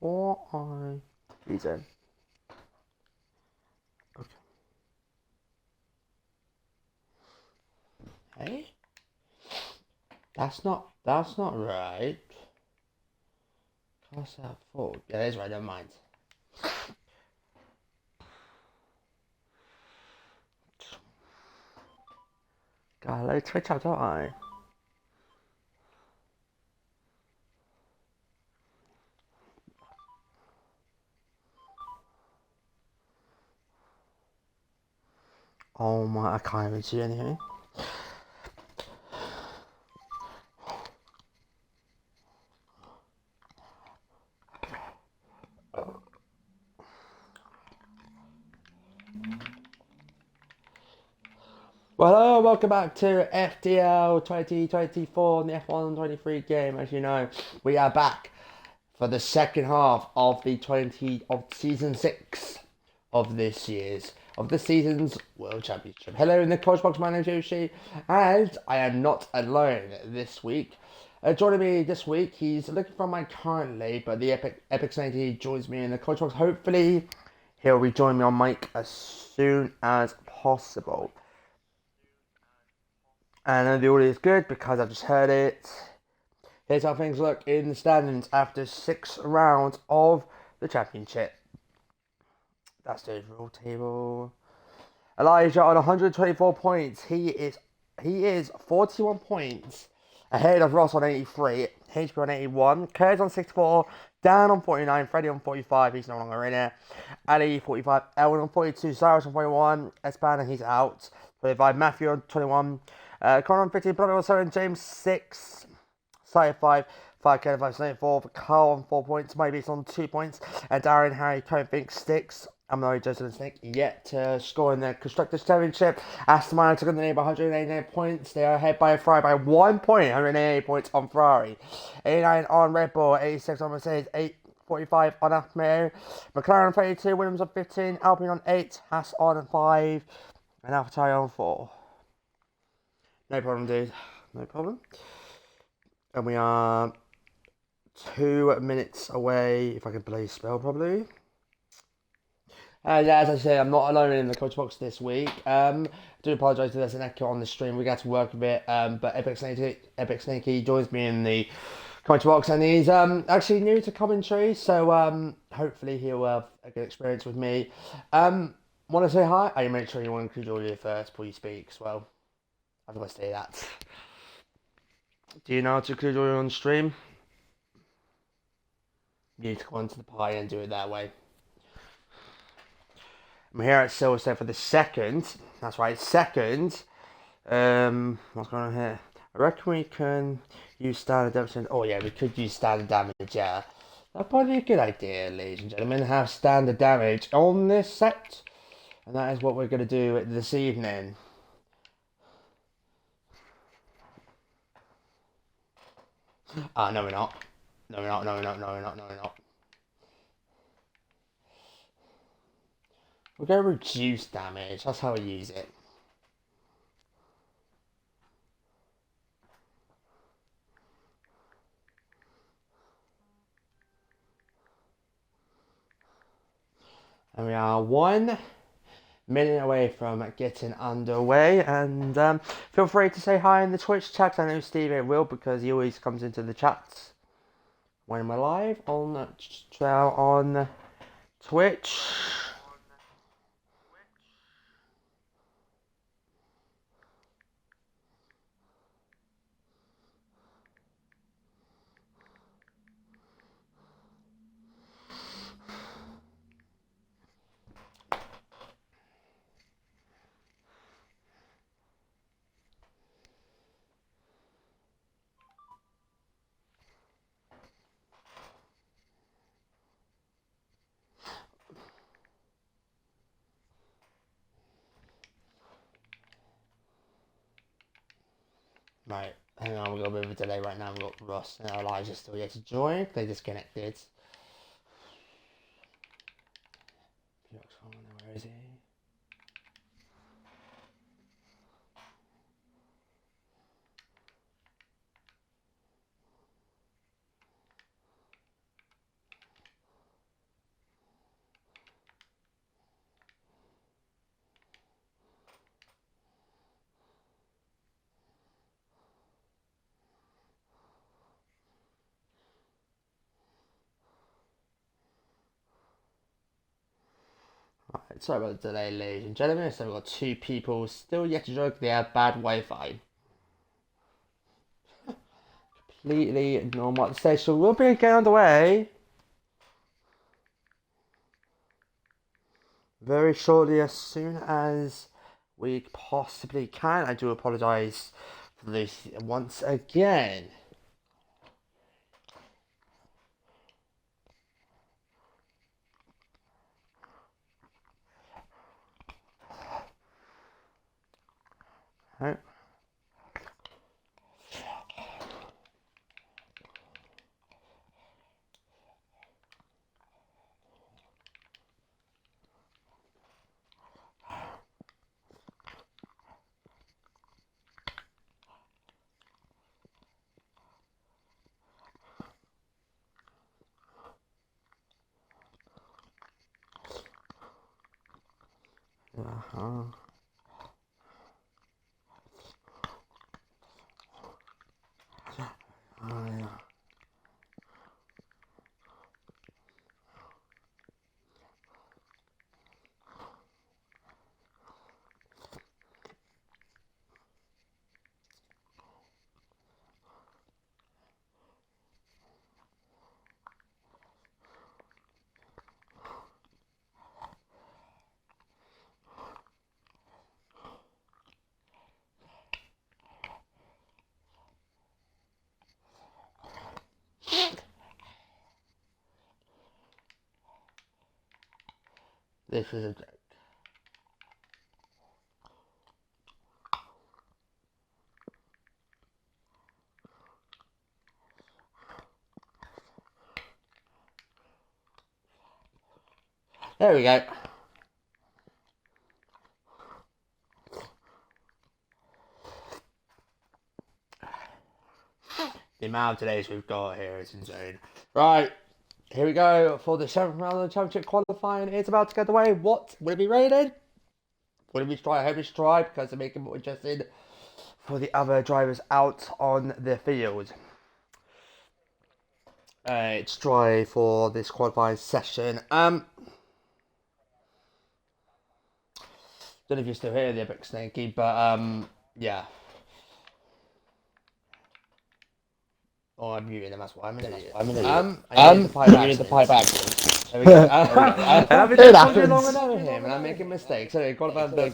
before I reason. Okay. Hey? That's not right. Cast out full. Yeah, that is right, never mind. God, let me Twitch out, don't I? Oh my, I can't even see anything. Well, hello, welcome back to FDL 2024 in the F1 23 game. As you know, we are back for the second half of season 6 of the season's World Championship. Hello in the coach box, my name is Yoshi, and I am not alone this week. Joining me this week, he's looking for my currently, but the Epic Saint joins me in the coach box. Hopefully, he'll rejoin me on mic as soon as possible. And the audio is good because I've just heard it. Here's how things look in the standings after 6 rounds of the championship. That's the overall table. Elijah on 124 points. He is 41 points ahead of Ross on 83, HP on 81, Kurz on 64, Dan on 49, Freddie on 45, he's no longer in it, Ali 45, Elwin on 42, Cyrus on 41, Espana, he's out, 25, Matthew on 21, Connor on 15, Bloody on 7, James 6, Side 5, 5K 574, Carl on 4 points, Maybe's on 2 points, and Darren, Harry, Tone thinks 6. I'm not Joseph and Snake yet to score in the Constructors' Championship. Aston Martin took on the lead by 189 points. They are ahead by Ferrari by 1 point, 188 points on Ferrari. 89 on Red Bull, 86 on Mercedes, 845 on Alfa Romeo. McLaren on 32, Williams on 15, Alpine on 8, Haas on 5, and AlphaTauri on 4. No problem, dude. No problem. And we are 2 minutes away, if I can play spell properly. Yeah, as I said, I'm not alone in the coach box this week. I do apologise if there's an echo on the stream. We got to work a bit, but Epic Snakey joins me in the coach box, and he's actually new to commentary, so hopefully he'll have a good experience with me. Want to say hi? I make sure you want to include audio first before you speak as well. I've got to say that. Do you know how to include audio on stream? You need to go onto the party and do it that way. I'm here at Silverstone for the second. That's right, second. What's going on here? I reckon we can use standard damage. Oh yeah, we could use standard damage. Yeah, that'd probably be a good idea, ladies and gentlemen. Have standard damage on this set, and that is what we're going to do this evening. No, we're not. No, we're not. No, we're not. No, we're not. No, we're not. We're going to reduce damage. That's how we use it. And we are 1 minute away from getting underway. And feel free to say hi in the Twitch chat. I know Steve will because he always comes into the chats when we're live on Twitch. Right, hang on, we've got a bit of a delay right now. We've got Ross and Elijah still yet to join. They disconnected. Where is he? Right, sorry about the delay, ladies and gentlemen. So we've got two people still yet to join. They have bad Wi-Fi. Completely normal at the stage. So we'll be getting underway very shortly, as soon as we possibly can. I do apologise for this once again. Right. Uh-huh. Oh, yeah. This is a joke. There we go. The amount of delays we've got here is insane. Right, here we go for the 7th round of the championship qualifying. It's about to get away. What will it be rated? Will it be dry? I hope it's dry because to make it more interesting for the other drivers out on the field. It's dry for this qualifying session. Don't know if you're still here, the bit snaky, but yeah. Oh, I'm muting them, that's why I'm an idiot. I need the pipe back. There we go. And I've been doing something long enough with him, and I'm making mistakes. So we've got about the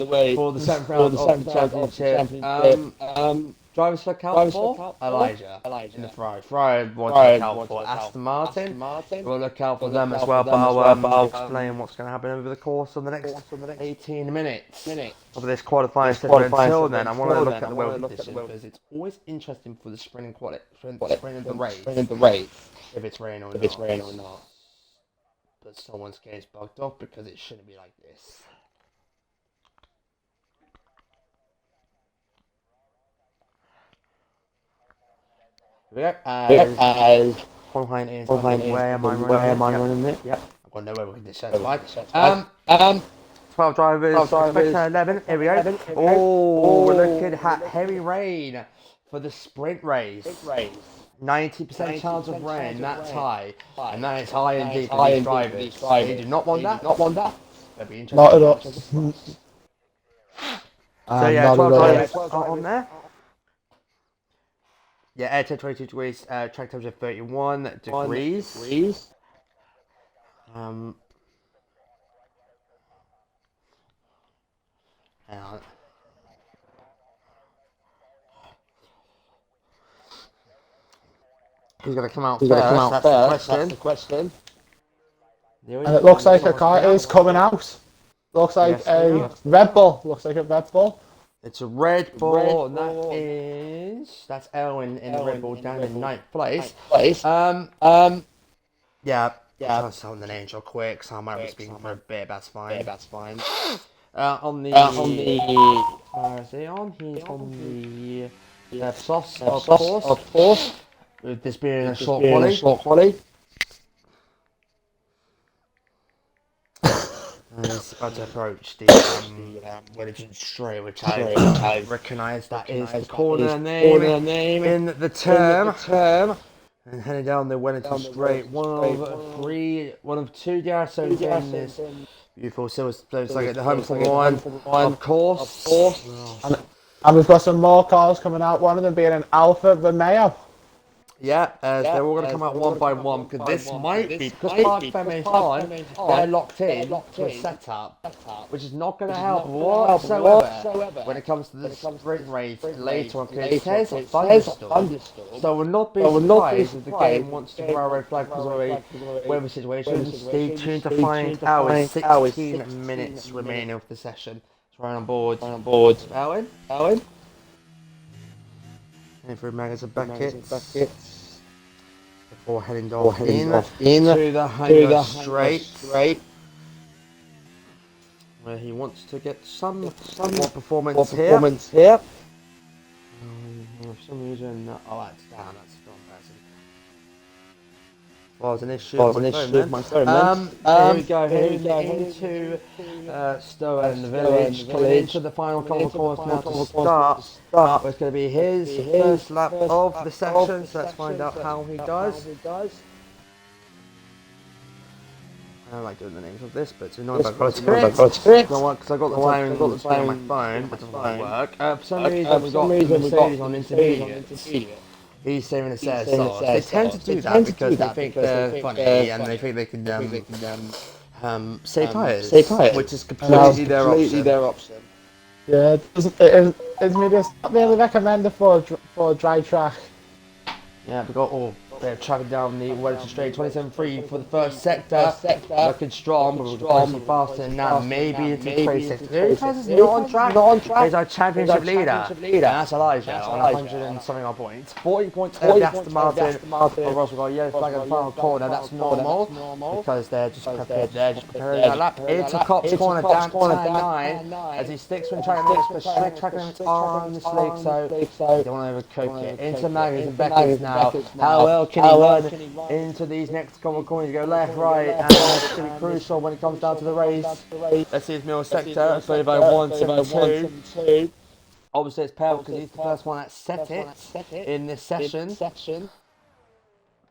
way for the 7th round of the championship. Drivers to look out for? Elijah in the Ferrari. Ferrari wants to look out for Aston Martin. We'll look out for them as well, but I'll explain what's going to happen over the course of the next 18 minutes of this qualifying session. Until then, I want to look at the weather conditions because it's always interesting for the sprint and the race if it's rain or not. But someone's getting bugged off because it shouldn't be like this. As qualifying is where am I running it? Yep. I've got no way we can decide. 12 drivers, expecting 11. Here we go. Oh, we're looking at heavy rain for the sprint race. 90% chance of rain, that's high. And that is high indeed for these drivers. They do not want that. That'd be interesting. Not at all. So yeah, 12 drivers are on there. Yeah, air temperature 22 degrees, track temperature 31 degrees. Hang on. Who's going to come out first? That's the question. And it looks like a car is coming out. Looks like a Red Bull. It's a Red Bull, and that's Elwin in the Red Bull down in 9th place. Yeah. I'll sound the name real quick, so I might be speaking for a bit. That's fine. On the where is he on? He's on the sauce, of course. With this being a short quali. And he's about to approach the Wellington Straight, which I recognise that is the corner name in the term. And heading down the Wellington Straight, one of two DRSOs in this Beautiful Silverstone, so I get the home for one, of course. And we've got some more cars coming out, one of them being an Alfa Romeo. Yeah, they're all going to come out one by one, because this might be, because Park Femi's on, they're locked in to a setup, which is not going to help whatsoever when it comes to the sprint race later on, because it says thunderstorm, so we'll not be surprised if the game wants to throw a red flag because of a weather situation. Stay tuned to find out with 16 minutes remaining of the session. It's right on board. Owen? And for Magas of buckets. Before heading off in to the Hunger Straight, where he wants to get some more performance here. For some reason, that's down. That's still embarrassing. Was an issue with my phone. Here we go. Into Stowe and the village, coming into the final couple of course now to start. It's going to be his first lap of the session, so let's find out how he does. I don't like doing the names of this, but it's annoying I've got to do it. Because I got the time on my phone, but it doesn't work. For some reason, we've got Mercedes on intermediate. He's saving a set of sauce. They tend to do that because they think they're funny and they think they can save tyres, which is completely their option. Yeah, it's maybe not really recommended for a dry track. Yeah, we got they're travelling down the Wellington Straight, 27.3 for the first sector. Looking strong, but we're going faster than that. Maybe into 26. Who is not on track? He's our championship leader. And that's Elijah on 100 and something odd points. 40 points over Aston Martin. Of course, we've got a yellow flag in the final corner. That's normal because they're just preparing that lap. Into Cops corner, down to 9 as he sticks with track limits, but track limits are on the slick, so they don't want to overcook it. Into Maggers and Beckett's now. How well can he run into these next couple of corners? Go left, right, and it's going to be crucial when it comes down to the race. Let's see his middle sector, so by 172. Obviously, it's perfect because he's the first one that set it in this session.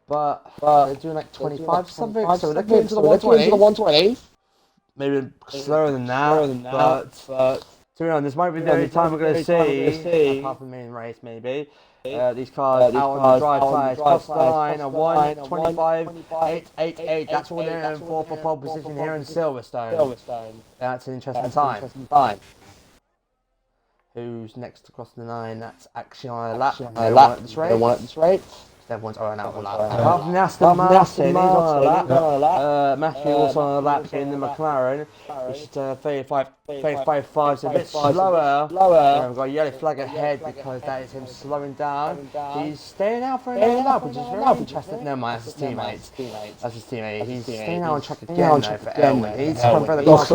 But they're doing like 25 something, so we're looking into the 120. Maybe slower than that, but to be honest, this might be the only time we're going to see, apart from the main race maybe, these cars out on the dry tyres, cross the line at 1:25.888. That's what they're in for pole position here in Silverstone. That's an interesting time. Who's next across the line? That's actually on a lap. At this rate. Everyone's on a lap. Apart from Aston Martin, he's on a lap. Matthew also on a lap in the McLaren, which is 35.5, so a bit slower. We've got a yellow flag ahead because that is him slowing down. He's staying out for another lap, which is very interesting. No, that's his teammate. He's staying out on track again though for Elwin. He's come for the far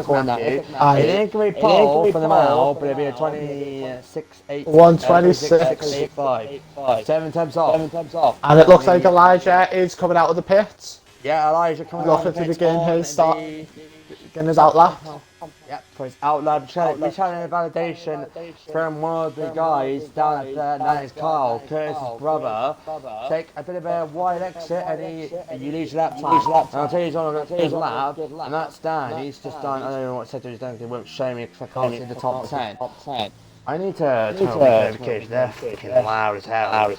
corner. It ain't going to be pole for the mile, but it'll be a 26.8. 126.85. 7 times off. And it looks like Elijah is coming out of the pits. Yeah, Elijah coming out of the pits. Getting his outlap. Yep, for his outlap. We're trying a validation from one of the guys down at that is Carl, Curtis' brother. Take a bit of a wide exit and you lose lap time. And I'll tell you he's on his lap, and that's Dan. He's just done, I don't know what sector he's done because it won't show me because I can't see the top 10. I need to turn on the notification. They're freaking loud as hell.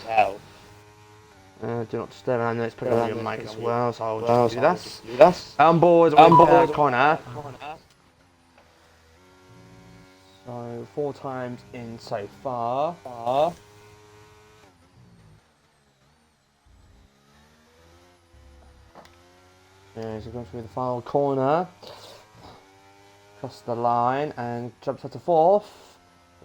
Do not disturb, and I know it's putting on your mic as well, so I'll just do this. On board with Connor. So 4 times in so far. So he goes through the final corner, across the line, and jumps up to 4th.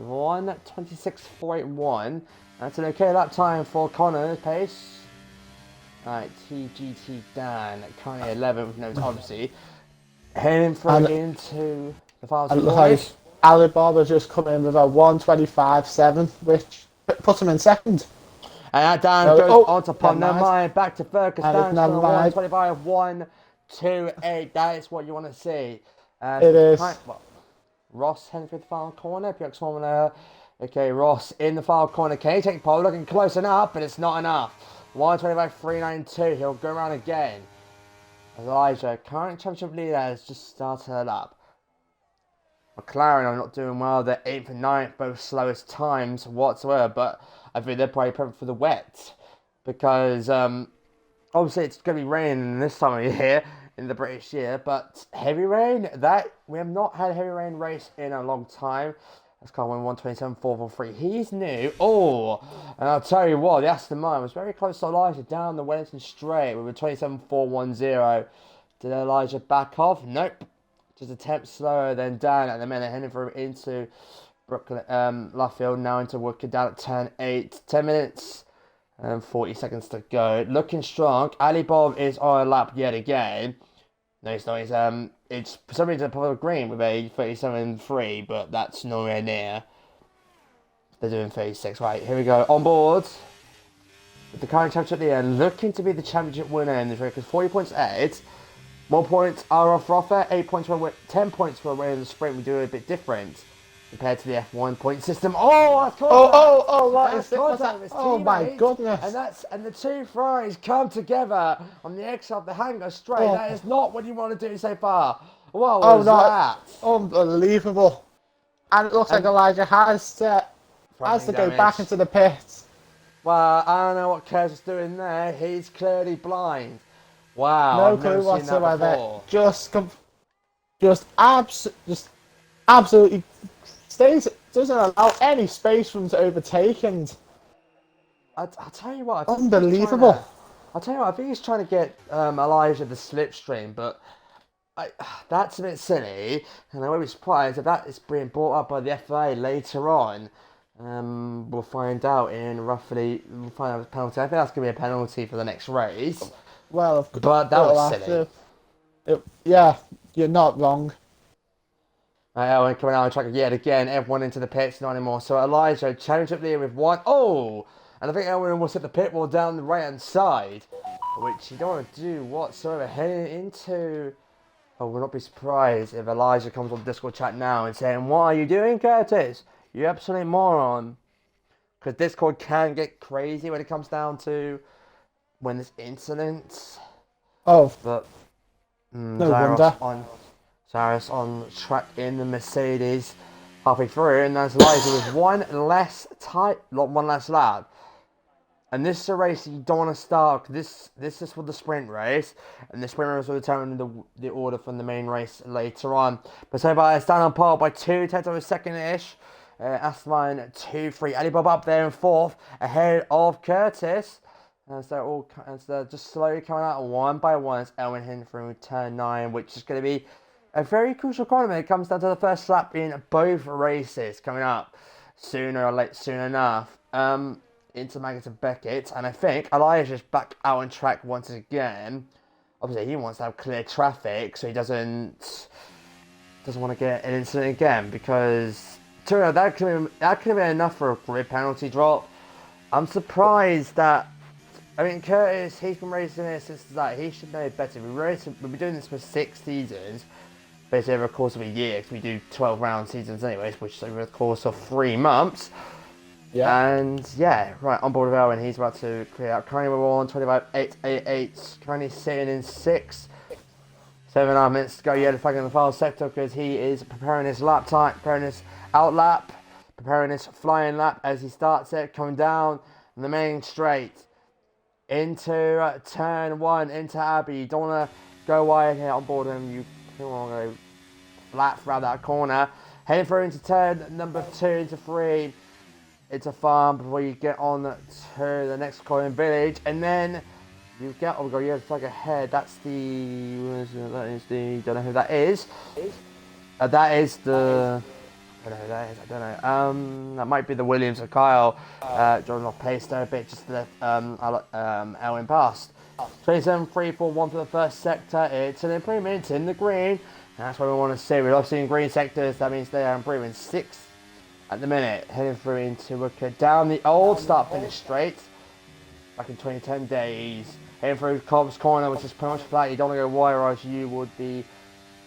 1:26.41. That's an okay lap time for Connor's pace. Right, TGT Dan currently 11th with no obviously. Heading through into the finals. Alibaba just come in with a 1:25.7, which puts him in second. And Dan goes on to pop. Never mind, back to Fergus. Dan 1:25.128. That is what you want to see. It is. Ross heading through the final corner. PX1 okay, Ross in the final corner. Can he take pole? Looking close enough, but it's not enough. 1:25.392. He'll go around again. Elijah, current championship leader, has just started her lap. McLaren are not doing well. They're 8th and 9th, both slowest times whatsoever. But I think they're probably prepping for the wet. Because obviously it's going to be raining this time of year in the British year. But heavy rain, we have not had a heavy rain race in a long time. That's car won 127.443. He's new. Oh, and I'll tell you what, the Aston Martin was very close to Elijah down the Wellington Straight with a 27.410. Did Elijah back off? Nope. Just a tenth slower than Dan at the minute, heading through into Brooklyn, Luffield, now into Woodcote, down at turn 8. 10 minutes and 40 seconds to go. Looking strong. Ali Bob is on a lap yet again. No, it's not. It's for some reason public green with a 37.3, but that's nowhere near. They're doing 36. Right, here we go. On board. With the current championship at the end, looking to be the championship winner in this race, because 40 points ahead. More points are off offer. 8 points for a win, 10 points for a win in the sprint. We do it a bit different compared to the F1 point system. Oh, that's contact. Oh my goodness! And the two Ferraris come together on the exit of the hangar straight. Oh. That is not what you want to do so far. What was that? Unbelievable! And it looks like Elijah has to go back into the pits. Well, I don't know what Curtis is doing there. He's clearly blind. Wow, no clue whatsoever. Just absolutely stays. Doesn't allow any space for him to overtake, and I'll tell you what. Unbelievable. I'll tell you what. I think he's trying to get Elijah the slipstream, but that's a bit silly, and I won't be surprised if that is being brought up by the FIA later on. We'll find out in roughly. We'll find out the penalty. I think that's going to be a penalty for the next race. Well, but that was silly. Yeah, you're not wrong. Owen coming out on track yet again. Everyone into the pits, not anymore. So Elijah challenged up there with one. Oh! And I think Owen will set the pit wall down the right hand side, which you don't want to do whatsoever. Heading into. I will not be surprised if Elijah comes on the Discord chat now and saying, "What are you doing, Curtis? You absolute moron." Because Discord can get crazy when it comes down to when there's incidents. Oh. But no wonder. Zaris on track in the Mercedes halfway through, and that's Elijah with one less lap. And this is a race you don't want to start. This is for the sprint race, and the sprint race will determine the order from the main race later on. But so far, it's down on par by 2/10 of a second-ish. Aston Martin 2-3. Alibaba up there in 4th, ahead of Curtis. As they're just slowly coming out one by one as Elwin heading through turn 9, which is going to be a very crucial corner when it comes down to the first lap in both races coming up soon enough. Into Magnus and Beckett, and I think Elijah's back out on track once again. Obviously, he wants to have clear traffic, so he doesn't want to get an incident again, because that could have been enough for a grid penalty drop. I'm surprised that. I mean, Curtis, he's been racing this since that. He should know better. We've been doing this for 6 seasons, basically over the course of a year, because we do 12-round seasons anyways, which is over the course of 3 months. Yeah. And yeah, right, on board with Owen, he's about to clear out. Currently we're on 25.888, currently sitting in 6th. 7.5 minutes to go. Yeah, the flag in the final sector, because he is preparing his lap time, preparing his out lap, preparing his flying lap as he starts it, coming down the main straight into turn 1, into Abbey. You don't want to go wide here on board him. You don't want to go flat throughout that corner. Heading through into turn number 2, into 3. It's a farm before you get on to the next corner village, and then you get. Oh my god, you have to flag ahead. That's the. Don't know who that is. That is the. I don't know who that is. I don't know. That might be the Williams or Kyle. Jordan off pace there a bit, just to let Elwin past. 27.341 for the first sector. It's an improvement in the green. And that's what we want to see. We're obviously in green sectors. That means they are improving 6th. At the minute, heading through into Woodcote, down the old start-finish straight, back in 2010 days, heading through Cobb's Corner, which is pretty much flat. You don't want to go wide, or else you would be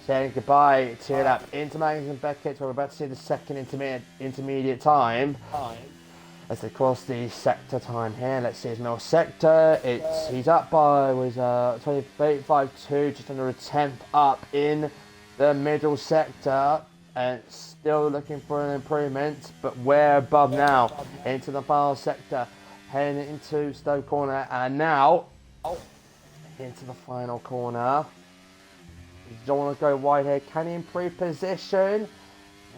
saying goodbye to that. Into Magnus and Beckett, where we're about to see the second intermediate time. As they cross the sector time here, let's see his middle sector. He's up by 28.52, just under a tenth up in the middle sector, and still looking for an improvement. But we're above now into the final sector, heading into Stoke corner, and now into the final corner. You don't want to go wide here. Can he improve position?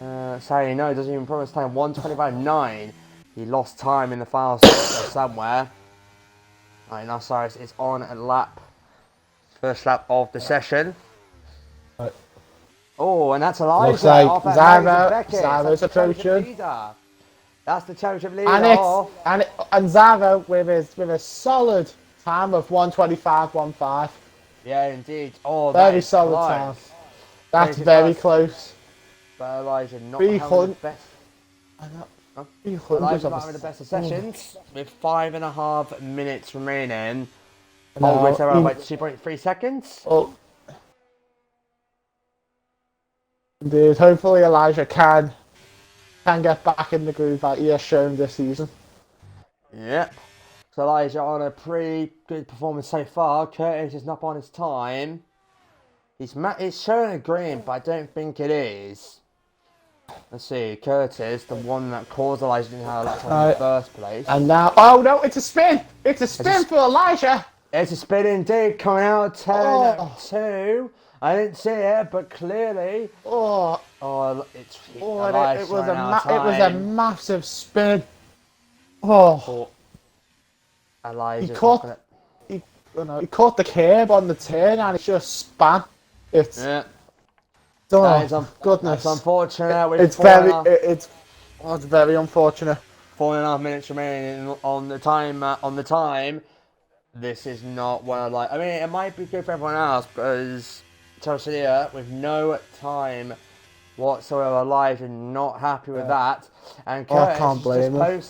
Sadly, no, it doesn't even improve his time. 1:25.9. He lost time in the final sector somewhere. Right, now Cyrus is on a lap. First lap of the session. Right. Oh, and that's Elijah. Looks like off at Zavo's approaching. That's the championship leader. And Zavo with a solid time of 1:25.15. Yeah, indeed. Oh, very solid time. That's very close. But Elijah not having the best. I know. Elijah not having the best of sessions with 5.5 minutes remaining. No, we're around by 2.3 seconds. Oh. Indeed, hopefully Elijah can get back in the groove that he has shown this season. Yep. So Elijah on a pretty good performance so far. Curtis is not on his time. It's showing a green, but I don't think it is. Let's see, Curtis, the one that caused Elijah to have a lap time in the first place. And now, oh no, it's a spin! It's a spin for Elijah! It's a spin indeed, coming out of turn 2. I didn't see it, but clearly... it was a massive spin. Elijah. He caught the curb on the turn and it just span. Goodness. That's unfortunate. It's very unfortunate. 4.5 minutes remaining on the time. This is not what I like. I mean, it might be good for everyone else because Chelsea with no time whatsoever. Elijah not happy with that, and Curtis can't blame him.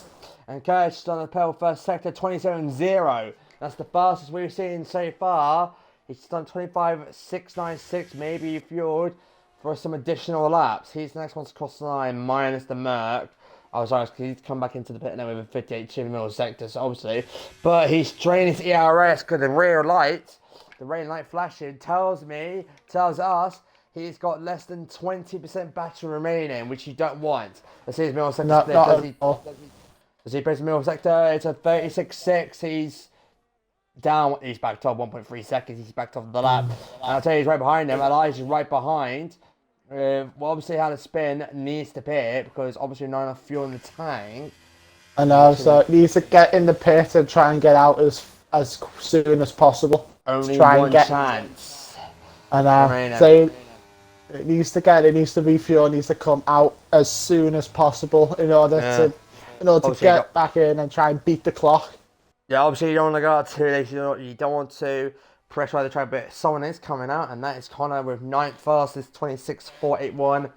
And Curtis on the pole first sector 27.0. That's the fastest we've seen so far. He's done 25.696, maybe fueled for some additional laps. He's the next one to cross the line, minus the Merc. I was honest, he's come back into the pit now with a 58.2 in the middle sector, so obviously. But he's drained his ERS because the rear light, the rain light flashing, tells us he's got less than 20% battery remaining, which you don't want. Let's see his middle sector split. Does he press the middle sector? It's a 36.6. He's down. He's backed off 1.3 seconds. He's backed off the lap. And I'll tell you, he's right behind him. Elijah's right behind. Obviously, how to spin needs to pit because obviously not enough fuel in the tank. I know, so it needs to get in the pit and try and get out as soon as possible. Only one chance. And so it needs to refuel. It needs to come out as soon as possible in order to get back in and try and beat the clock. Yeah, obviously you don't want to go out too late. You don't want to pressurize the track, but someone is coming out, and that is Connor with 9th fastest, 26.481.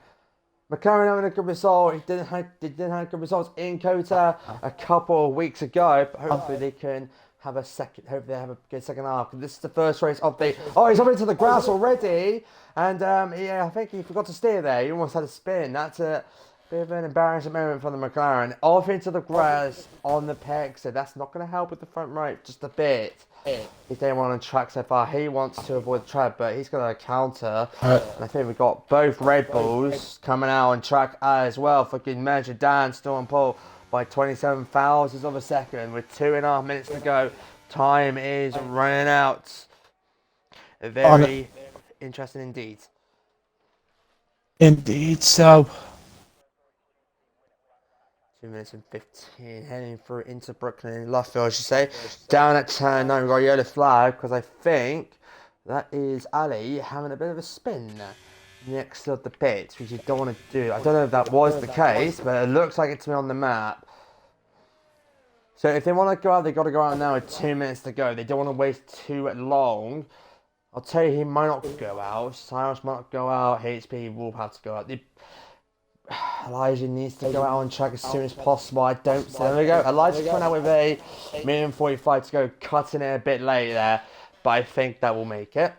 McLaren having a good result. He didn't have good results in Kota a couple of weeks ago, but hopefully they can have a second. Hopefully they have a good second half. This is the first race of the. Oh, he's up into the grass already, and I think he forgot to steer there. He almost had a spin. That's a bit of an embarrassing moment for the McLaren. Off into the grass on the peg, so that's not going to help with the front right just a bit. He's the only one on the track so far. He wants to avoid the track, but he's going to counter. And I think we've got both Red Bulls coming out on track as well. For good measure, Dan still on pole by 27 thousandths of a second with 2.5 minutes to go. Time is running out. Very interesting indeed. Indeed, so. 2 minutes and 15, heading through into Brooklyn, Luffield, I should say. Down at turn 9, we've got a yellow flag, because I think that is Ali having a bit of a spin next to the pits, which you don't want to do. I don't know if that was the case, but it looks like it's on the map. So if they want to go out, they've got to go out now with 2 minutes to go. They don't want to waste too long. I'll tell you, he might not go out. Cyrus might not go out. HP will have to go out. Elijah needs to go out on track as soon as possible. There we go. Elijah's coming out with a 1:45 to go, cutting it a bit late there, but I think that will make it.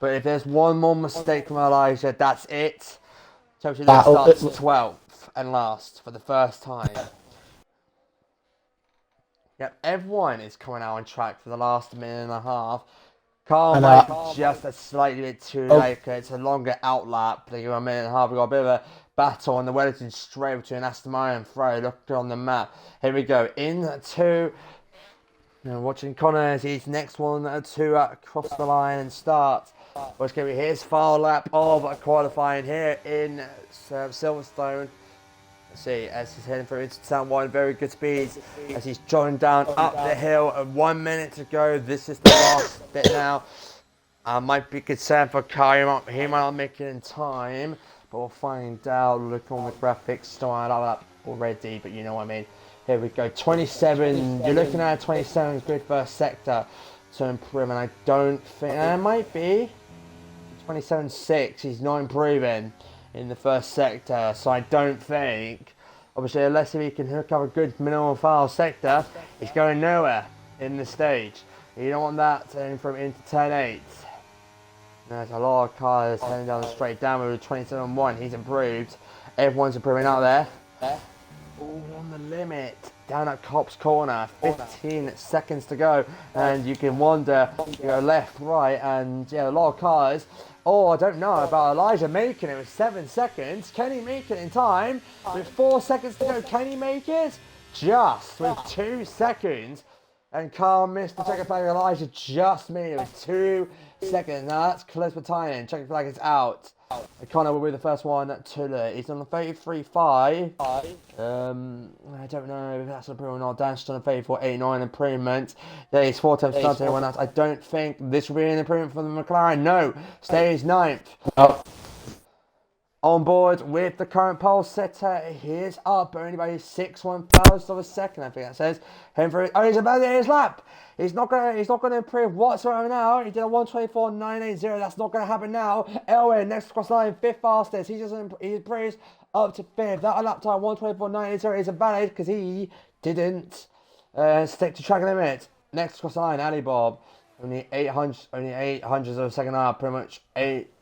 But if there's one more mistake from Elijah, that's it. Chelsea starts 12th and last for the first time. Yep, everyone is coming out on track for the last minute and a half. Carl might just a slightly bit too late. It's a longer outlap. They give a minute and a half. We've got a bit of a battle on the Wellington straight between Aston Martin and Ferrari. Look on the map. Here we go. Into watching Connor as his next one to cross the line and start. What's going to be his final lap of qualifying here in Silverstone. Let's see, as he's heading through into turn one, very good speed as he's jogging down up the hill. 1 minute to go. This is the last bit now. I might be concerned for Kyle. He might not make it in time, but we'll find out. Look on the graphics, starting up already, but you know what I mean. Here we go, 27. You're looking at 27 good first sector to improve, and I don't think it might be 27.6. He's not improving in the first sector, so I don't think, obviously, unless he can hook up a good minimum file sector, he's going nowhere in the stage. You don't want that turning from into turn 8. There's a lot of cars heading down the straight down with 27.1. He's improved. Everyone's improving out there. All on the limit. Down at Cop's corner. 15 seconds to go. And you can wander, left, right, and yeah, a lot of cars. Oh, I don't know about Elijah making it with 7 seconds. Can he make it in time? With 4 seconds to go, can he make it? Just with 2 seconds. And Carl missed the checkered flag. Elijah just made it with 2 seconds. Now that's close for timing. Checkered flag is out. Connor will be the first one to he's on the 33.5. I don't know if that's an improvement or not. Dan's on the 34.89 improvement. Yeah, he's 4 times starting everyone else. I don't think this will be an improvement for the McLaren. No, stays 9th. Oh. On board with the current pole setter, he is up only by 6/1000 of a second. I think that says him for. Oh, he's about to hit his lap. He's not gonna improve whatsoever now. He did a 1:24.980. That's not gonna happen now. Elwin next across the line, 5th fastest. He improves up to 5th. That lap time 1:24.980 is invalid because he didn't stick to track limit. Next across the line, Ali Bob. Only 800 of a second half. Pretty much 8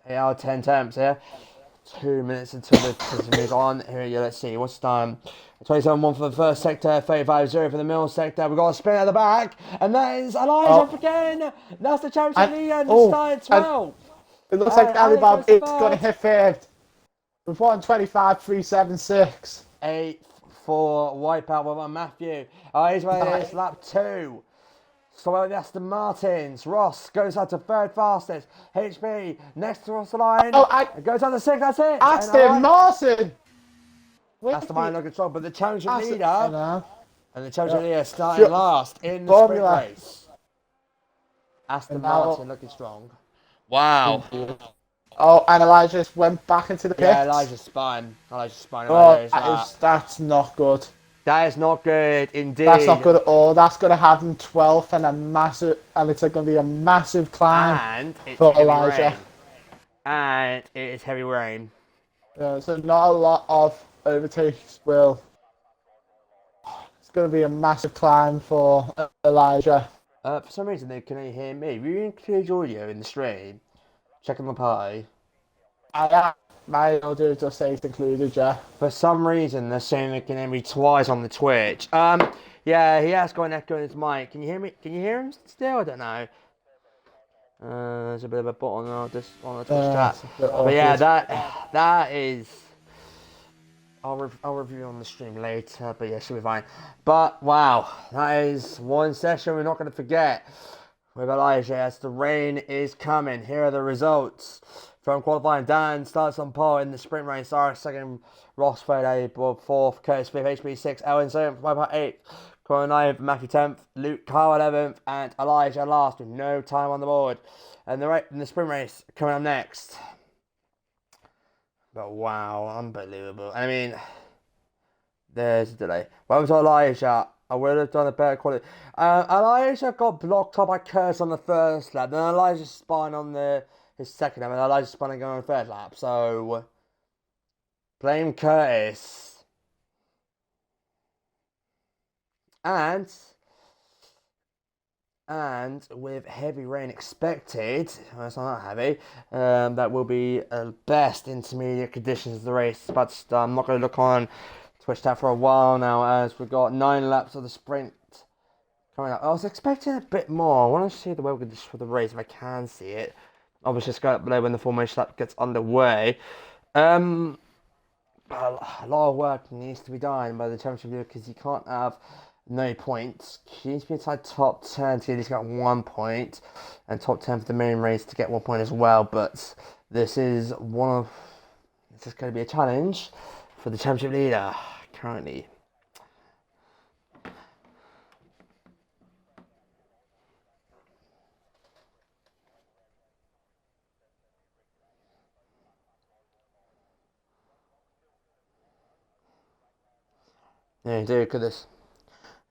out of 10 attempts here. 2 minutes until the move on. Here we go, let's see, what's the time? 27.1 for the first sector, 35.0 for the middle sector. We've got a spin at the back, and that is Elijah again. That's the championship leader, and started 12. It looks like Alibaba is going to hit 5th with 1:25.376. 8th for Wipeout with Matthew. He's running this lap 2. So that's the Martins. Ross goes out to 3rd fastest. HB next to Ross the line. Goes on to 6th. That's it. Aston Martin. Aston Martin looking strong, but the championship leader and the championship leader starting last in the sprint race. Aston Martin looking strong. Wow. Oh, and Elijah just went back into the pits. Yeah, Elijah's spine. Oh, that's not good. That is not good indeed. That's not good at all. That's going to have him 12th and it's going to be a massive climb for Elijah. Rain. And it is heavy rain. So not a lot of overtakes will. It's going to be a massive climb for Elijah. For some reason they couldn't hear me. Will you include audio in the stream? Checking the party. My audio just says included, yeah. For some reason, they're saying they can hear me twice on the Twitch. Yeah, he has got an echo in his mic. Can you hear me? Can you hear him still? I don't know. There's a bit of a button on the Twitch chat. But yeah, that is. I'll review on the stream later. But yeah, should be fine. But wow, that is one session we're not going to forget with Elijah as the rain is coming. Here are the results. From qualifying, Dan starts on pole in the sprint race. Sarah second, Ross third, Abel 4th, Curtis 5th, HB 6th, Ellen 7th, Wipeout 8th, Connor 9th, Matthew 10th, Luke Carl 11th, and Elijah last with no time on the board. And the sprint race coming up next. But wow, unbelievable. I mean, there's a delay. What was Elijah? I would have done a better quality. Elijah got blocked up by Curtis on the first lap. Then Elijah spun on his second lap, and Elijah spun and going on the 3rd lap. So, blame Curtis. And with heavy rain expected, well, it's not that heavy, that will be best intermediate conditions of the race. But I'm not going to look on switched out for a while now, as we've got 9 laps of the sprint coming up. I was expecting a bit more. I want to see the weather conditions for the race if I can see it. Obviously, it's going up below when the formation lap gets underway. But a lot of work needs to be done by the championship leader, because you can't have no points. You need to be inside top 10 to at least get 1 point, and top 10 for the main race to get 1 point as well. But this is going to be a challenge for the championship leader currently. Yeah, you do, because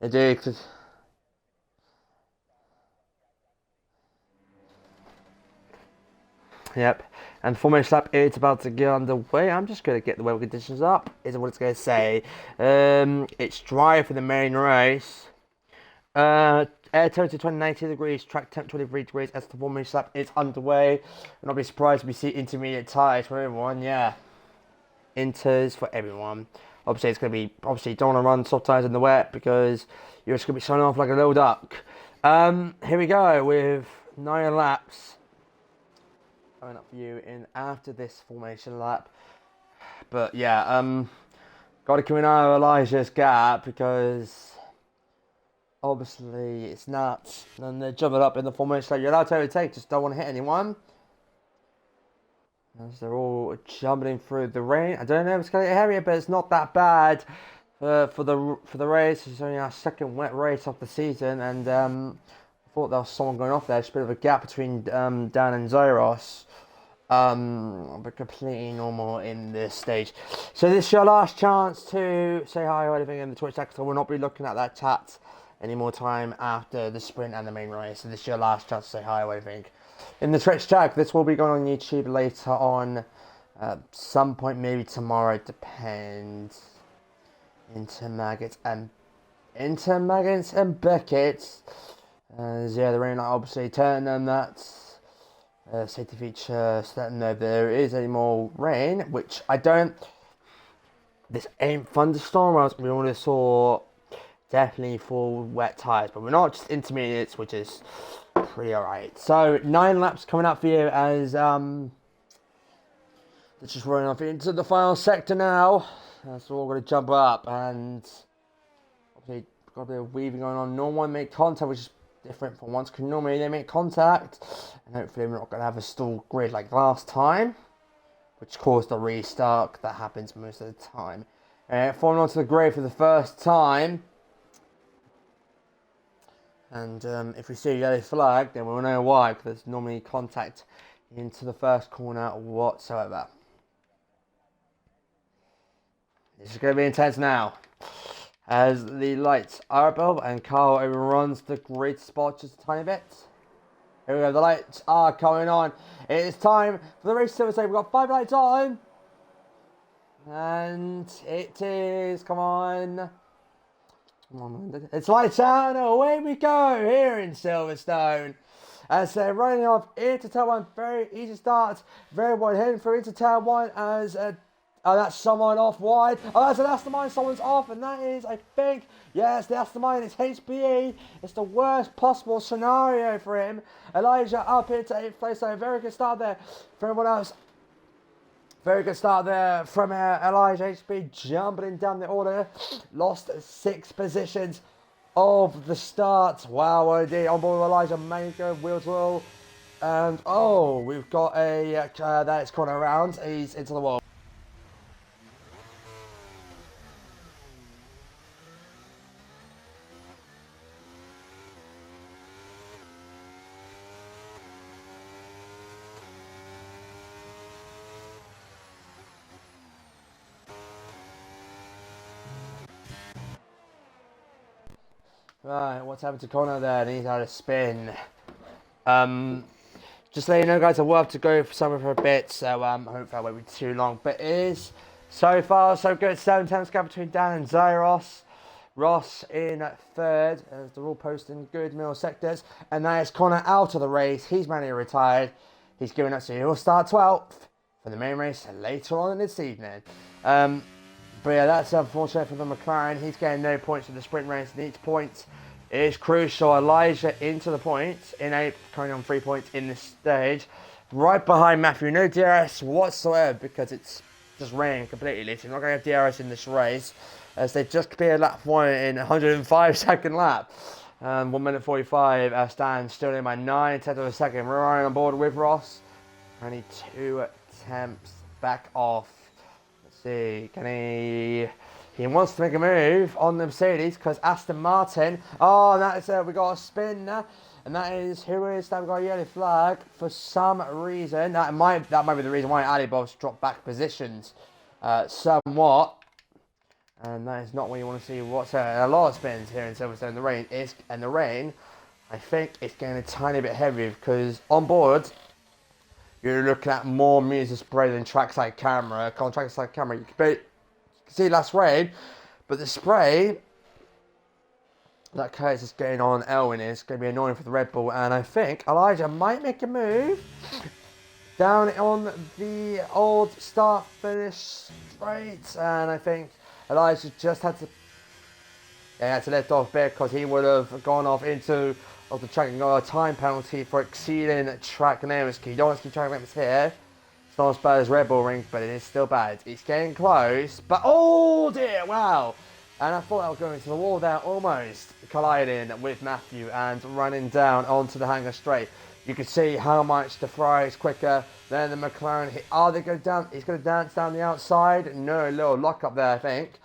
you do, because yep. And formation lap is about to get underway. I'm just going to get the weather conditions up. Is what it's going to say. It's dry for the main race. Air temperature 90 degrees, track temp 23 degrees as the formation lap is underway. And I'll be surprised if we see intermediate tyres for everyone. Yeah, inters for everyone. Obviously, it's going to be, you don't want to run soft tyres in the wet, because you're just going to be showing off like a little duck. Here we go with 9 laps coming up for you in after this formation lap. But yeah, got to keep an eye on Elijah's gap, because obviously it's nuts. And they're jumping up in the formation lap. You're allowed to overtake, just don't want to hit anyone. As they're all jumping through the rain. I don't know if it's going to get heavier, but it's not that bad for the race. It's only our second wet race of the season, and I thought there was someone going off there. Just a bit of a gap between Dan and Zyros, but completely normal in this stage. So this is your last chance to say hi or anything in the Twitch chat, because I will not be looking at that chat any more time after the sprint and the main race. So this is your last chance to say hi or anything in the Twitch chat. This will be going on YouTube later on, some point, maybe tomorrow, it depends. Into Maggots and Beckett. Yeah, the rain light obviously telling them that safety feature, so that no, there is any more rain, which I don't. This ain't thunderstorm. We already saw definitely full wet tyres, but we're not just intermediates, which is pretty alright. So 9 laps coming up for you, as let's just run off into the final sector now. So we're all going to jump up, and obviously got a bit of weaving going on. No one make contact, which is different from once, because normally they make contact, and hopefully we're not going to have a stall grid like last time, which caused the restart. That happens most of the time. Falling onto the grid for the first time. And if we see a yellow flag, then we'll know why, because there's normally contact into the first corner whatsoever. This is going to be intense now, as the lights are above and Carl overruns the grid spot just a tiny bit. Here we go, the lights are coming on. It is time for the race to say we've got 5 lights on. And it is, come on. It's lights out, and away we go here in Silverstone. As they're running off into turn 1, very easy start, very wide heading through into turn 1 as that's someone off wide. Oh, that's an Aston Martin, someone's off, and that is, I think, yes, the Aston Martin, it's HBE. It's the worst possible scenario for him. Elijah up into 8th place, so very good start there for everyone else. Very good start there from Elijah HB, jumping down the order. Lost 6 positions of the start. Wow, what a day. On board with Elijah, Mango, wheels roll. And, oh, we've got a, that is corner around. He's into the wall. Right, what's happened to Connor there? He's had a spin. Just letting you know, guys, I will have to go for somewhere for a bit, so hopefully I won't be too long. But it is so far so good. 7 tenths gap between Dan and Zyros. Ross in 3rd, as they're all posting good middle sectors. And that is Connor out of the race. He's manually retired. He's giving up, so he'll start 12th for the main race later on this evening. But yeah, that's unfortunate for the McLaren. He's getting no points for the sprint race, and each point is crucial. Elijah into the points in 8th, currently on 3 points in this stage. Right behind Matthew. No DRS whatsoever because it's just raining completely. So you're not going to have DRS in this race, as they just cleared lap 1 in 105-second lap. 1 minute 45. Stan still in by 9/10 of a second. We're on board with Ross. Only 2 attempts back off. Let's see. Can he? He wants to make a move on the Mercedes because Aston Martin. Oh, that is we got a spin. And that is who is that? We got a yellow flag for some reason. That might be the reason why Ali Bob's dropped back positions somewhat. And that is not what you want to see whatsoever. A lot of spins here in Silverstone. The rain, I think it's getting a tiny bit heavier because on board you're looking at more music spray than trackside camera. On trackside camera, you can see less rain, but the spray that Curtis is getting on Elwin is going to be annoying for the Red Bull, and I think Elijah might make a move down on the old start-finish straight, and I think Elijah just had to let off because he would have gone off into the track and got a time penalty for exceeding track limits. You don't want to keep track limits here. It's not as bad as Red Bull rings, but it is still bad. It's getting close, but oh dear, wow. And I thought I was going to the wall there, almost colliding with Matthew and running down onto the hangar straight. You can see how much the Ferrari is quicker than the McLaren. They go down. He's going to dance down the outside. No, a little lock up there, I think.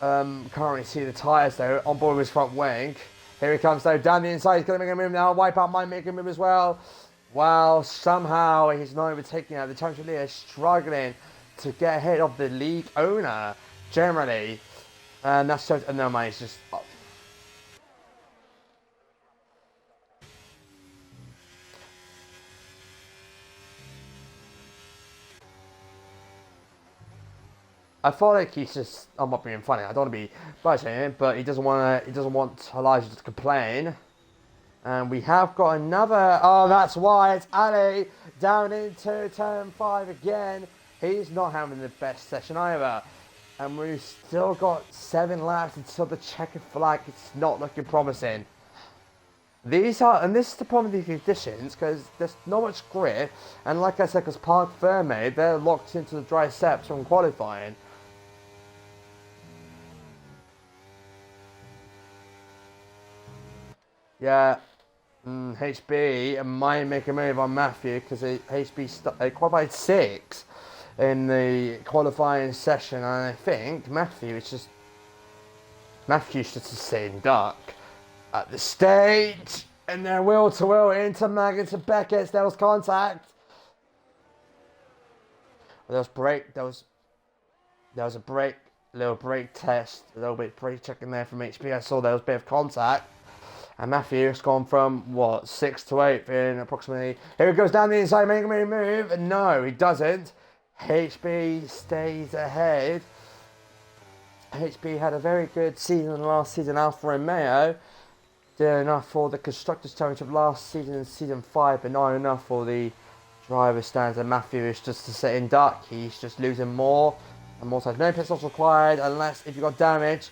Can't really see the tyres though. On board with his front wing. Here he comes though, down the inside. He's going to make a move now. Wipeout might make a move as well. Well, somehow he's not overtaking out. The championship leader is struggling to get ahead of the league owner generally. And that's so. No, man, it's just. I feel like he's just. I'm not being funny. I don't want to be bashing, but he doesn't want to. He doesn't want Elijah to complain. And we have got another. Oh, that's why it's Ali down into turn 5 again. He's not having the best session either. And we've still got 7 laps until the checkered flag. It's not looking promising. And this is the problem with these conditions, because there's not much grip. And like I said, because Parc Ferme, they're locked into the dry steps from qualifying. Yeah, HB might make a move on Matthew, because HB qualified 6. In the qualifying session, and I think Matthew's just a sitting duck at the stage, and they're wheel to wheel into Maggott and Beckett. There was contact. There was a little brake test, a little bit brake checking there from HB. I saw there was a bit of contact, and Matthew has gone from what 6th to 8th in approximately. Here he goes down the inside, making a move, and no, he doesn't. HB stays ahead. HB had a very good season last season. Alfa Romeo did enough for the Constructors' Championship last season in Season 5, but not enough for the driver stands. And Matthew is just a sitting duck. He's just losing more and more times. No pit stops required unless if you got damage.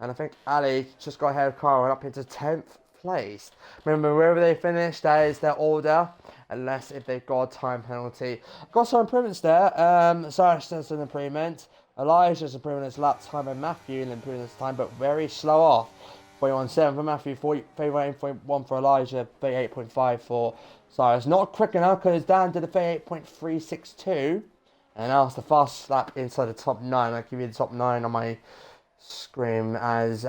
And I think Ali just got ahead of Carl and up into 10th place. Remember, wherever they finish, that is their order. Unless if they've got a time penalty. Got some improvements there. Saracens an improvement. Elijah's improving his lap time, and Matthew improving his time, but very slow off. 41.7 for Matthew, 38.1 for Elijah, 38.5 for Cyrus. Not quick enough because Dan did a 38.362. And now it's the fastest lap inside the top 9. I'll give you the top 9 on my screen as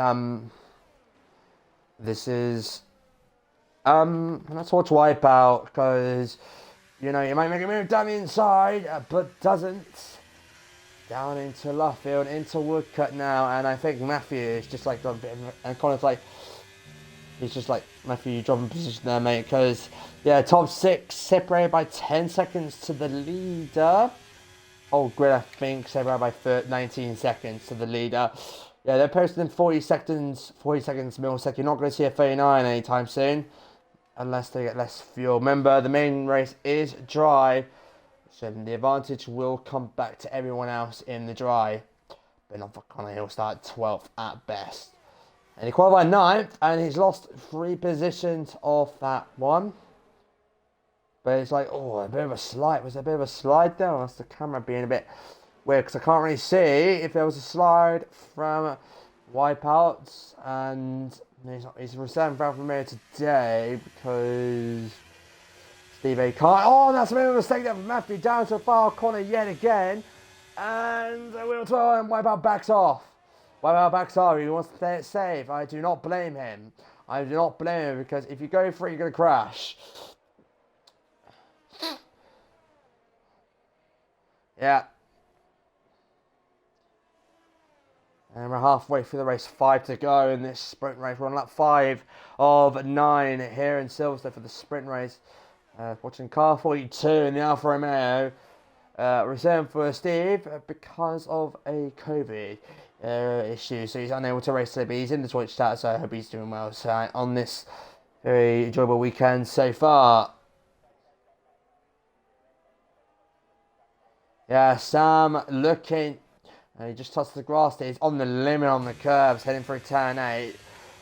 this is. Let's watch Wipeout, because, you know, you might make a move down the inside, but doesn't. Down into Luffield, into Woodcut now, and I think Matthew is just like, and Connor's like, he's just like, Matthew, you drop in position there, mate, because, yeah, top 6 separated by 10 seconds to the leader. Oh, grid, I think, separated by 19 seconds to the leader. Yeah, they're posting 40 seconds millisecond. You're not going to see a 39 anytime soon. Unless they get less fuel. Remember, the main race is dry, so the advantage will come back to everyone else in the dry. been off O'Connor, he'll start 12th at best. And he qualified 9th, and he's lost 3 positions off that one. But it's like, oh, a bit of a slide. Was there a bit of a slide there? Or was the camera being a bit weird? Because I can't really see if there was a slide from Wipeouts. And he's reserving from here today because Steve A can't. Oh, that's a bit of a mistake there from Matthew. Down to the far corner yet again. And Wheel 12 and Wipeout backs off. Wipeout backs off. He wants to play it safe. I do not blame him. I do not blame him because if you go for it, you're going to crash. Yeah. And we're halfway through the race, 5 to go in this sprint race. We're on lap 5 of 9 here in Silverstone for the sprint race. Watching car 42 in the Alfa Romeo. Reserved for Steve because of a COVID issue. So he's unable to race today, but he's in the Twitch chat, so I hope he's doing well. So on this very enjoyable weekend so far. Yeah, Sam looking, and he just touched the grass there. He's on the limit on the curves, heading through turn 8.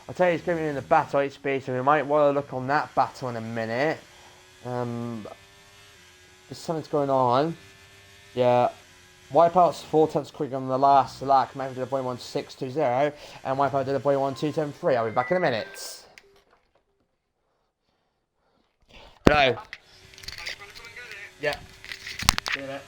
I'll tell you, he's coming in the battle HP, so we might want to look on that battle in a minute. There's something's going on. Yeah, Wipeout's 4 tenths quicker on the last lap. Maybe did a 0.1620, and Wipeout did a 0.1273. I'll be back in a minute. Hello. Yeah. See you there.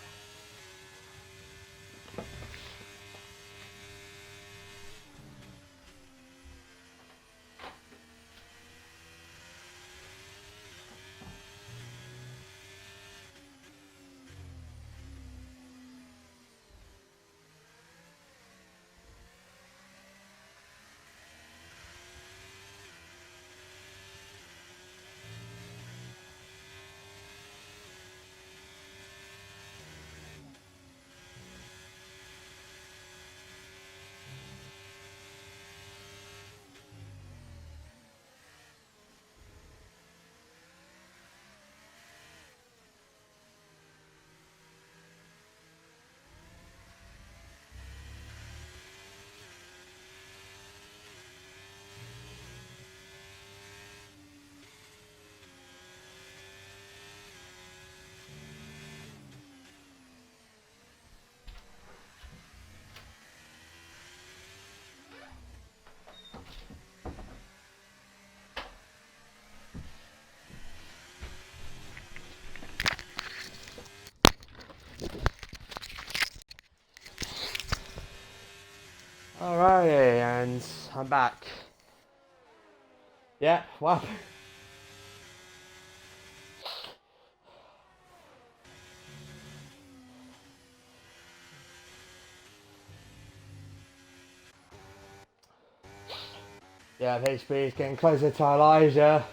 Alrighty, and I'm back. Yeah, what? Yeah, HP is getting closer to Elijah.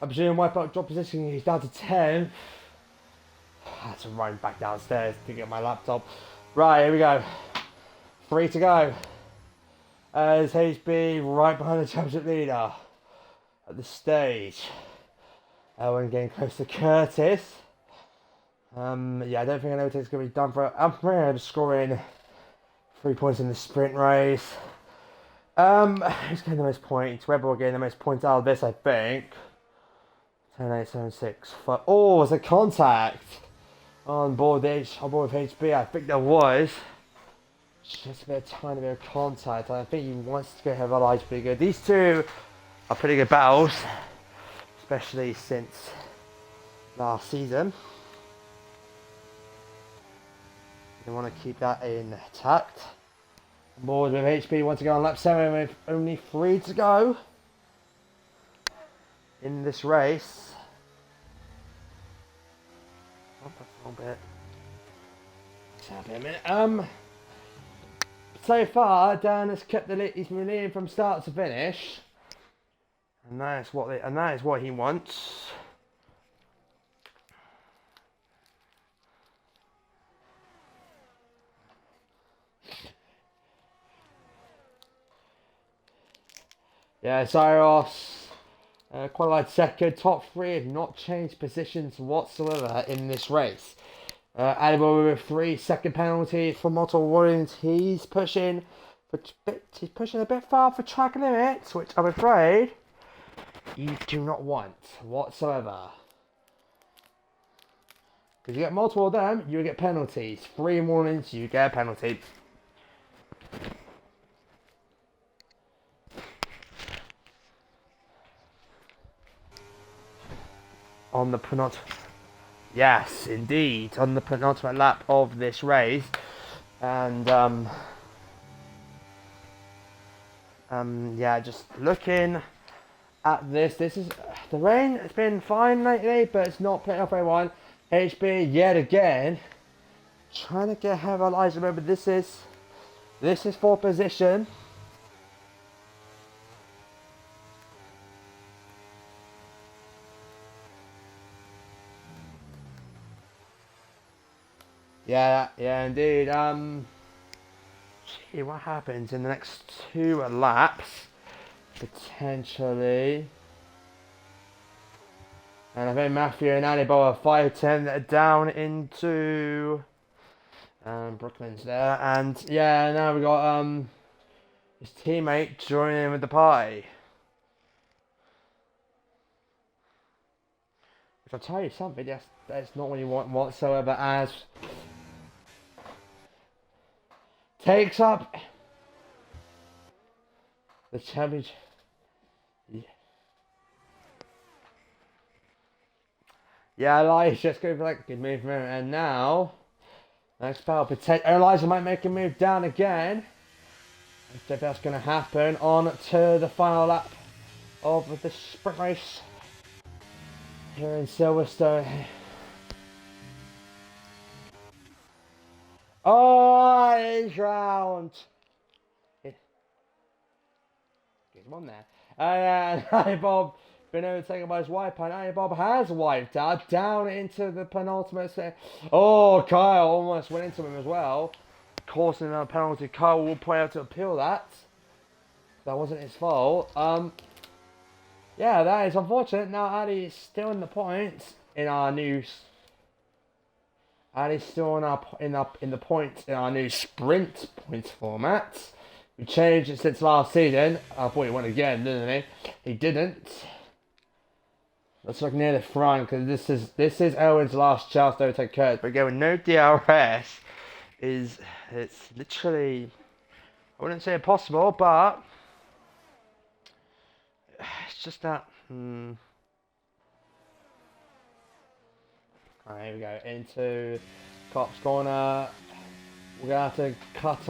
I presume Wipeout drop position, he's down to 10. I had to run back downstairs to get my laptop. Right, here we go. 3 to go. As HB right behind the championship leader at the stage. Owen getting close to Curtis. Yeah, I don't think anything's going to be done for it. I'm really scoring 3 points in the sprint race. Who's getting the most points? Red Bull getting the most points out of this, I think. 10, 8, 7, 6, 5. Oh, was a contact on board with HB. I think there was. Just a tiny bit of contact. I think he wants to go have Elijah pretty good. These two are pretty good battles, especially since last season. You want to keep that intact. Board with HP wants to go on lap 7 with only 3 to go in this race. Oh, that's a little bit. Just a minute. So far, Dan has kept the lead. He's been leading from start to finish, and that is what he wants. Yeah, Cyrus qualified second. Top 3 have not changed positions whatsoever in this race. Animal with a 3-second penalty for multiple warnings. He's pushing a bit far for track limits, which I'm afraid you do not want whatsoever. Because you get multiple of them, you get penalties. 3 warnings, you get a penalty. On the penultimate, yes, indeed, on the penultimate lap of this race, and yeah, just looking at this. This is the rain. It's been fine lately, but it's not playing off everyone. HB yet again trying to get ahead of Elijah. Remember, this is 4th position. Yeah, indeed. Gee, what happens in the next 2 laps? Potentially. And I think Matthew and Anibal are 5-10 down into Brooklands there. And yeah, now we got his teammate joining in with the party. Which I'll tell you something, that's not what you want whatsoever, as takes up the championship. Yeah, Elijah just going for like a good move from him, and now next battle, Elijah might make a move down again. If that's going to happen, on to the final lap of the sprint race here in Silverstone. Oh, he's round. Get him on there. And Bob been overtaken by his wipeout. And Bob has wiped out down into the penultimate set. Oh, Kyle almost went into him as well, causing another penalty. Kyle will play out to appeal that. That wasn't his fault. Yeah, that is unfortunate. Now Ali is still in the points in our new. Ali's still in the points in our new sprint points format. We changed it since last season. I thought he won again, didn't he? He didn't. Let's look near the front, because this is Owen's last chance to overtake Kurtz. But going no DRS it's literally, I wouldn't say impossible, but it's just that. Alright, here we go into Cop's corner. We're gonna have to cut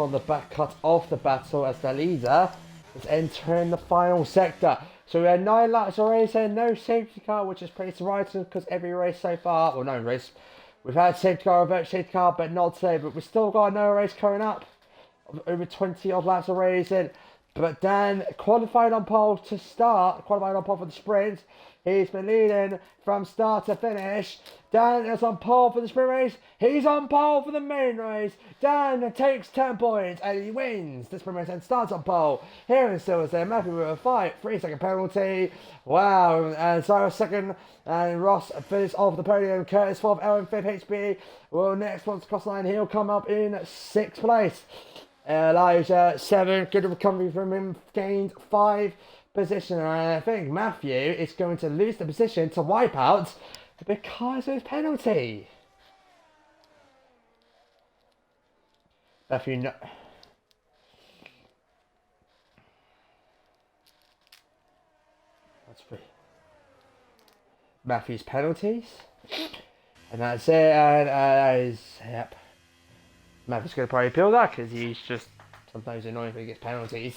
off the battle as the leader is entering the final sector. So we had 9 laps of racing, no safety car, which is pretty surprising because every race so far, well, no race, we've had safety car, reverse safety car, but not today. But we still got another race coming up, over 20 odd laps of racing. But Dan qualified on pole to start, qualified on pole for the sprint. He's been leading from start to finish. Dan is on pole for the sprint race. He's on pole for the main race. Dan takes 10 points and he wins the sprint race and starts on pole. Here in Silverstone, Matthew with a 3-second penalty. Wow. And Cyrus second and Ross finished off the podium. Curtis 4th, Ellen 5th, HB. Well, next one's cross line. He'll come up in 6th place. Elijah 7, good recovery from him, gained 5 position, and I think Matthew is going to lose the position to Wipeout because of his penalty. Matthew, no. That's free. Matthew's penalties, and that's it. And that is, yep. Matthew's going to probably appeal that because he's just sometimes annoying when he gets penalties.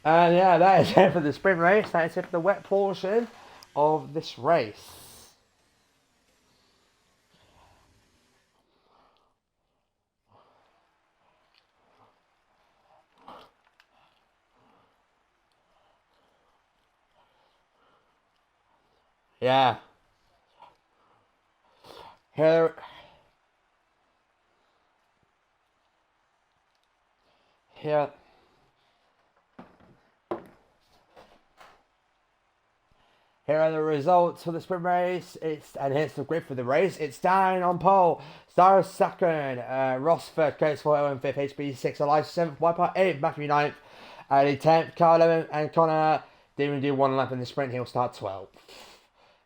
And yeah, that is it for the sprint race. That is it for the wet portion of this race. Yeah. Here Here are the results for the sprint race. And here's the grid for the race. It's Dan on pole, Star second, Ross third, Coates 4, Owen 5th, HB 6, Elijah 7th, Wipeout 8th, Matthew 9th, Ali 10th, Carl 11th, and Connor didn't even do one lap in the sprint. He'll start 12th.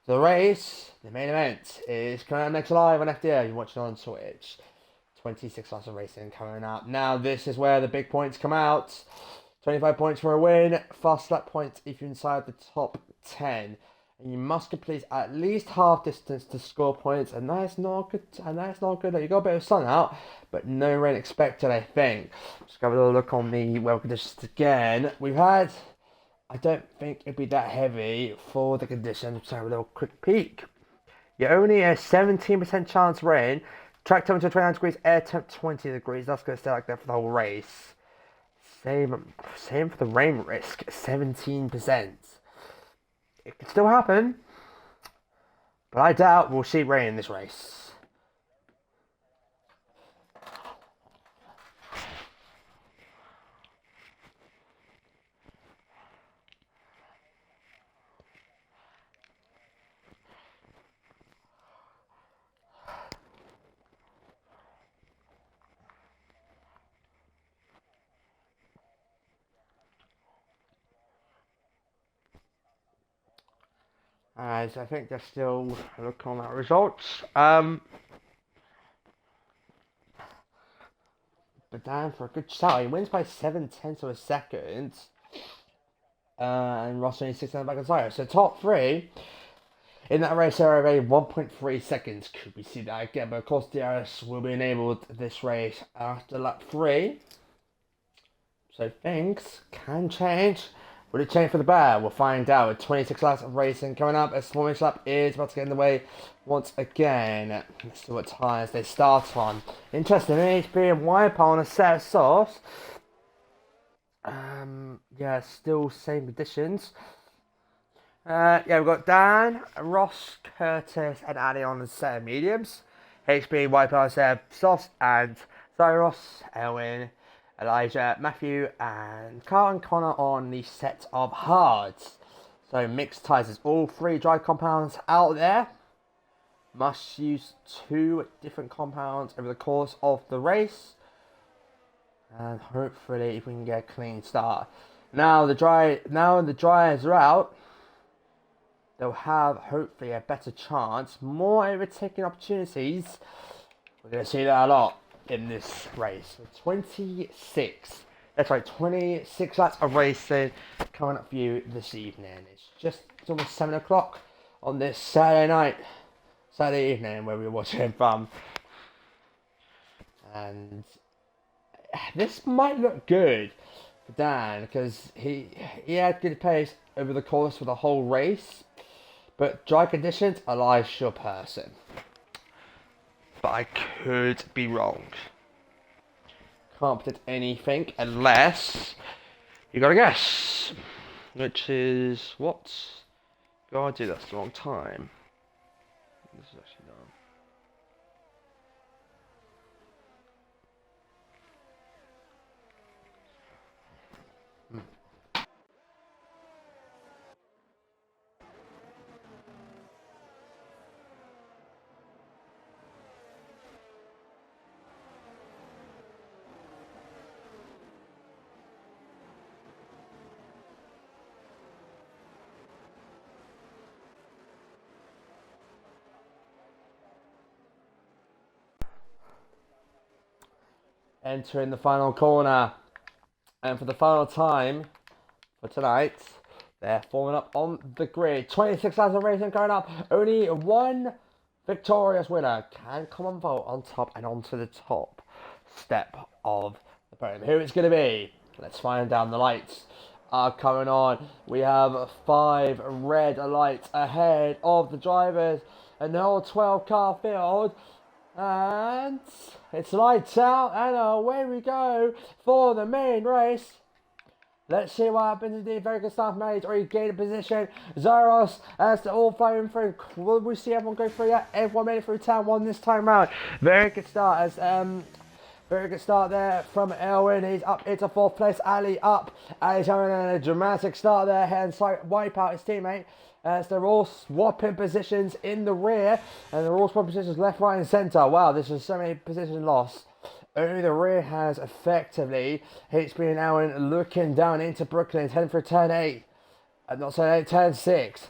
The race, the main event, is coming up next live on FDL. You're watching on Twitch. 26 laps of racing coming up. Now, this is where the big points come out. 25 points for a win. Fast lap points if you're inside the top 10. And you must complete at least half distance to score points. And that's not good. You got a bit of sun out, but no rain expected, I think. Just have a little look on the weather conditions again. We've had... I don't think it'd be that heavy for the conditions. Let's have a little quick peek. You're only a 17% chance rain. Track temperature 29 degrees, air temp 20 degrees. That's going to stay like that for the whole race. Same for the rain risk, 17%. It could still happen, but I doubt we'll see rain in this race. As I think they're still looking on that results. But Dan for a good start. He wins by 7/10 of a second. And Ross only 6 back on side. So top 3 in that race are already 1.3 seconds. Could we see that again? But of course DRS will be enabled this race after lap 3. So things can change. Will it change for the better? We'll find out with 26 laps of racing coming up. As Small lap is about to get in the way once again. Let's see what tyres they start on. Interesting, HB and Wipeout on a set of softs. Yeah, still same conditions. Yeah, we've got Dan, Ross, Curtis, and Ali on the set of mediums. HB, Wipeout, set of softs, and Cyrus, Elwin, Elijah, Matthew, and Carl and Connor on the set of hards. So mixed tyres. There's all 3 dry compounds out there. Must use 2 different compounds over the course of the race. And hopefully we can get a clean start. Now the dryers are out. They'll have hopefully a better chance. More overtaking opportunities. We're going to see that a lot in this race. 26 laps of racing coming up for you this evening. It's almost 7 o'clock on this Saturday evening where we're watching from. And this might look good for Dan because he had good pace over the course of the whole race, but dry conditions are lies sure person. But I could be wrong. Can't predict anything unless you gotta guess, which is what? God, do that's the wrong time. This is actually done. Entering the final corner, and for the final time for tonight, they're forming up on the grid. 26 laps of racing going up. Only one victorious winner can come on vault on top and onto the top step of the podium. Who it's going to be? Let's find out. The lights are coming on. We have 5 red lights ahead of the drivers and the whole 12 car field. And it's lights out, and away we go for the main race. Let's see what happens. Indeed, very good start from He's already gained a position. Zaros as they're all flowing through. Will we see everyone go through yet? Everyone made it through turn 1 this time round. Very good start as very good start there from Elwin. He's up into 4th place. Ali up. Ali's having a dramatic start there. And so Wipeout his teammate. as they're all swapping positions in the rear, and they're all swapping positions left, right, and centre. Wow, this is so many positions lost. Only the rear has effectively HB and Allen looking down into Brooklyn, heading for turn 8. Not turn 8, turn 6.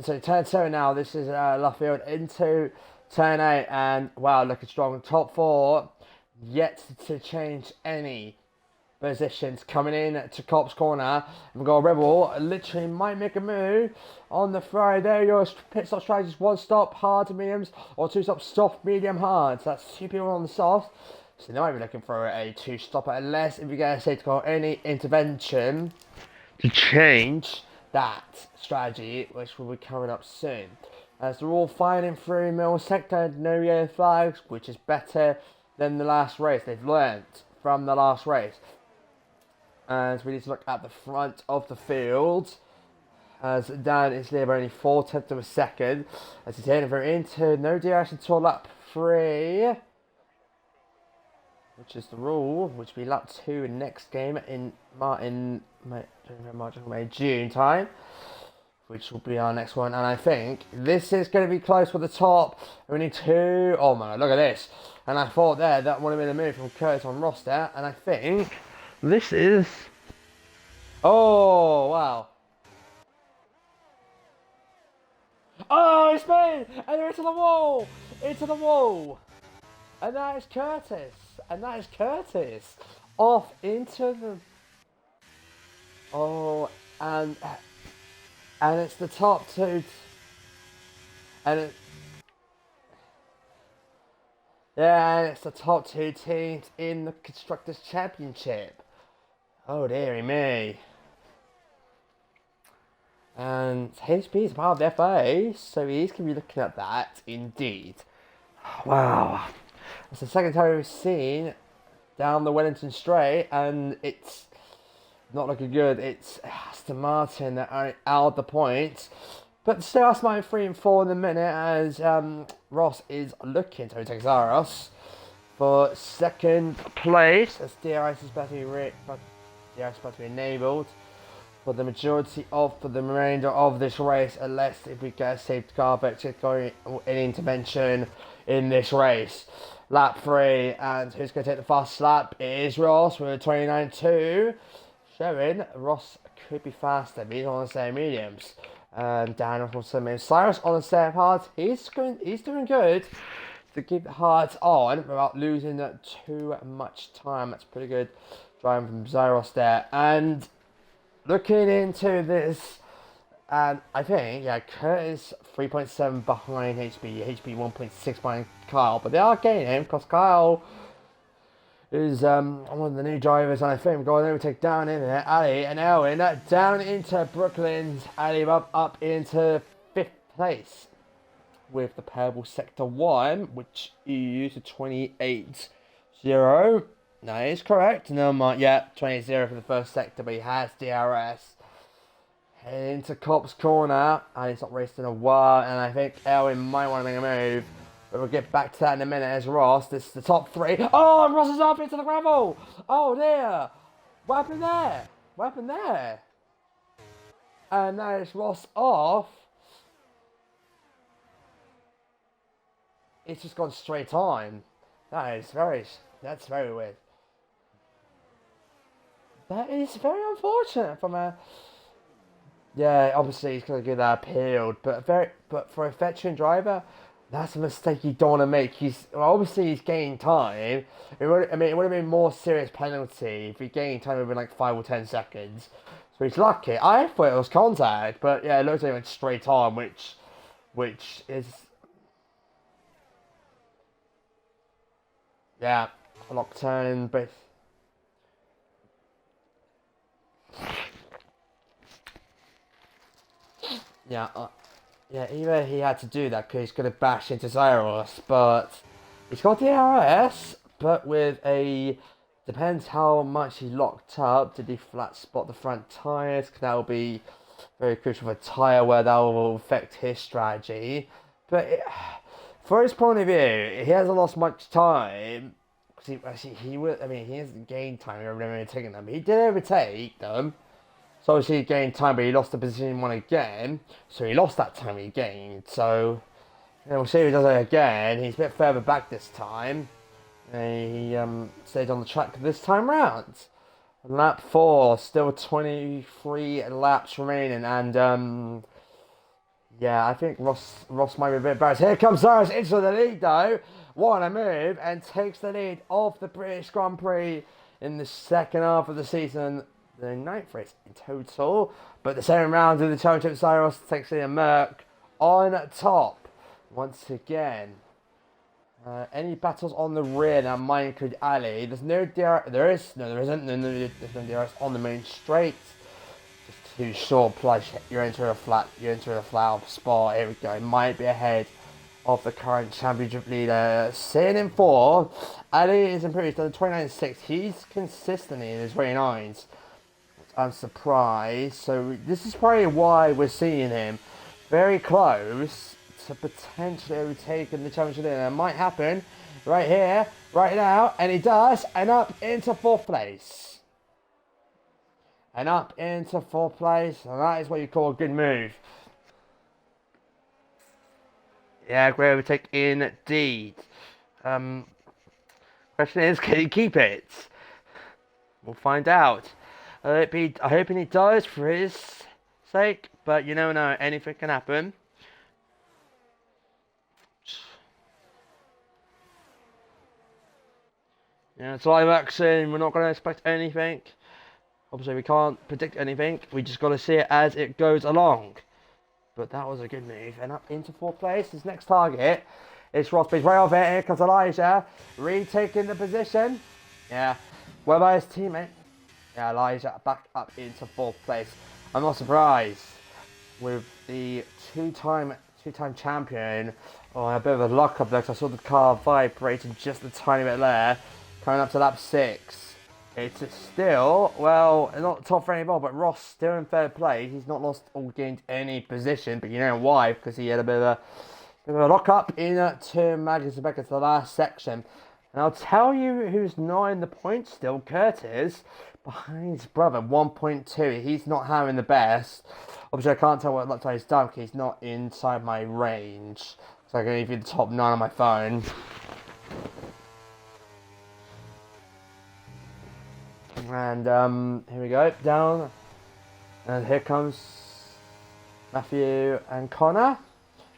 So turn 7 now. This is Luffield into turn 8, and wow, looking strong. Top 4 yet to change any positions coming in to Cop's corner. We've got Rebel literally might make a move on the Friday. Your pit stop strategy is 1 stop hard to mediums or 2 stop soft medium hard. So that's 2 people on the soft. So they might be looking for a 2 stopper unless if you get a safety car any intervention to change that strategy, which will be coming up soon. As they're all fighting through middle sector, no yellow flags, which is better than the last race. They've learnt from the last race. And we need to look at the front of the field. As Dan is there only 4/10 of a second. As he's heading for into no DRS until lap 3. Which is the rule, which will be lap 2 in next game in June time. Which will be our next one. And I think this is going to be close for the top. We need 2. Oh my god, look at this. And I thought there, that would have been a move from Curtis on Ross there. And I think this is... Oh, wow. Oh, it's me! And they're into the wall! Into the wall! And that is Curtis. And that is Curtis. Off into the... Oh, and it's the top 2... And it... Yeah, and it's the top 2 teams in the Constructors' Championship. Oh, dearie me. And HP is part of the FA, so he's going to be looking at that indeed. Wow. It's the second time we've seen down the Wellington Straight, and it's not looking good. It's Aston Martin that are out the points. But still, Aston Martin 3 and 4 in the minute as Ross is looking to take Zaros for second place as DRS is about to be enabled for the majority of for the remainder of this race, unless if we get a safety car but going any intervention in this race. Lap 3, and who's going to take the fast lap? It is Ross with a 29.2, showing Ross could be faster, but he's on the same mediums. And Dan also Cyrus on the step hard. He's doing good to keep the hards on without losing too much time. That's pretty good driving from Zyros there. And looking into this, and I think Curtis 3.7 behind HB 1.6 behind Kyle, but they are gaining because Kyle is one of the new drivers, and I think going over take down in there, Ali and Elwin down into Brooklyn's Ali up into 5th place with the purple sector 1, which is a 28.0. That is correct. No more, 28.0 for the first sector, but he has DRS. Heading into Cop's corner, and he's not raced in a while, and I think Elwin might want to make a move. But we'll get back to that in a minute as Ross. This is the top 3. Oh, and Ross is up into the gravel. Oh, dear. What happened there? What happened there? And now it's Ross off. It's just gone straight on. That's very weird. That is very unfortunate from a... Yeah, obviously he's going to get that appealed. But for a veteran driver... That's a mistake you don't want to make. Obviously he's gaining time. It would have been more serious penalty if he gained time within like 5 or 10 seconds. So he's lucky. I thought it was contact, but yeah, it looks like it went straight on, which is a lock turn, but either he had to do that because he's going to bash into Zyros, but he's got DRS, but with depends how much he locked up. Did he flat spot the front tyres? Because that will be very crucial for a tyre where that will affect his strategy. But for his point of view, he hasn't lost much time. He hasn't gained time. He hasn't taken them. He did overtake them. So obviously he gained time, but he lost the position he won again. So he lost that time he gained. So we'll see if he does it again. He's a bit further back this time. He stayed on the track this time round. Lap 4, still 23 laps remaining, and yeah, I think Ross might be a bit embarrassed. Here comes Cyrus into the lead though. What a move, and takes the lead of the British Grand Prix in the second half of the season. The 9th race in total, but the second round of the championship, Cyrus takes the Merc on top once again. Any battles on the rear now? Mine include Ali. There's no DRS. There's no DRS on the main straight. Just too short. Plus, you're into a flat spot. Here we go. Might be ahead of the current championship leader. Sitting in 4. Ali is improved. He's done 29.6. He's consistently in his 29s. I'm surprised. So this is probably why we're seeing him very close to potentially overtaking the championship leader. It might happen right here, right now, and he does, and up into 4th place. And up into 4th place, and that is what you call a good move. Yeah, great overtake indeed. Question is, can he keep it? We'll find out. I'm hoping he does for his sake, but you never know, anything can happen. Yeah, it's live action. We're not going to expect anything. Obviously, we can't predict anything. We just got to see it as it goes along. But that was a good move. And up into 4th place. His next target is Ross. He's right off it. Here comes Elijah. Retaking the position. Yeah. What about his teammate? Yeah, Elijah back up into 4th place. I'm not surprised with the two-time champion. Oh, a bit of a luck up there because I saw the car vibrating just a tiny bit there. Coming up to lap 6. It's still, well, not top 3 anymore, but Ross still in 3rd place. He's not lost or gained any position, but you know why? Because he had a bit of a lock up into Magnus Rebecca to the last section. And I'll tell you who's not in the points still, Curtis, behind his brother, 1.2. He's not having the best. Obviously, I can't tell what lap time he's done because he's not inside my range. So I can give you the top 9 on my phone. And here we go, down, and here comes Matthew and Connor.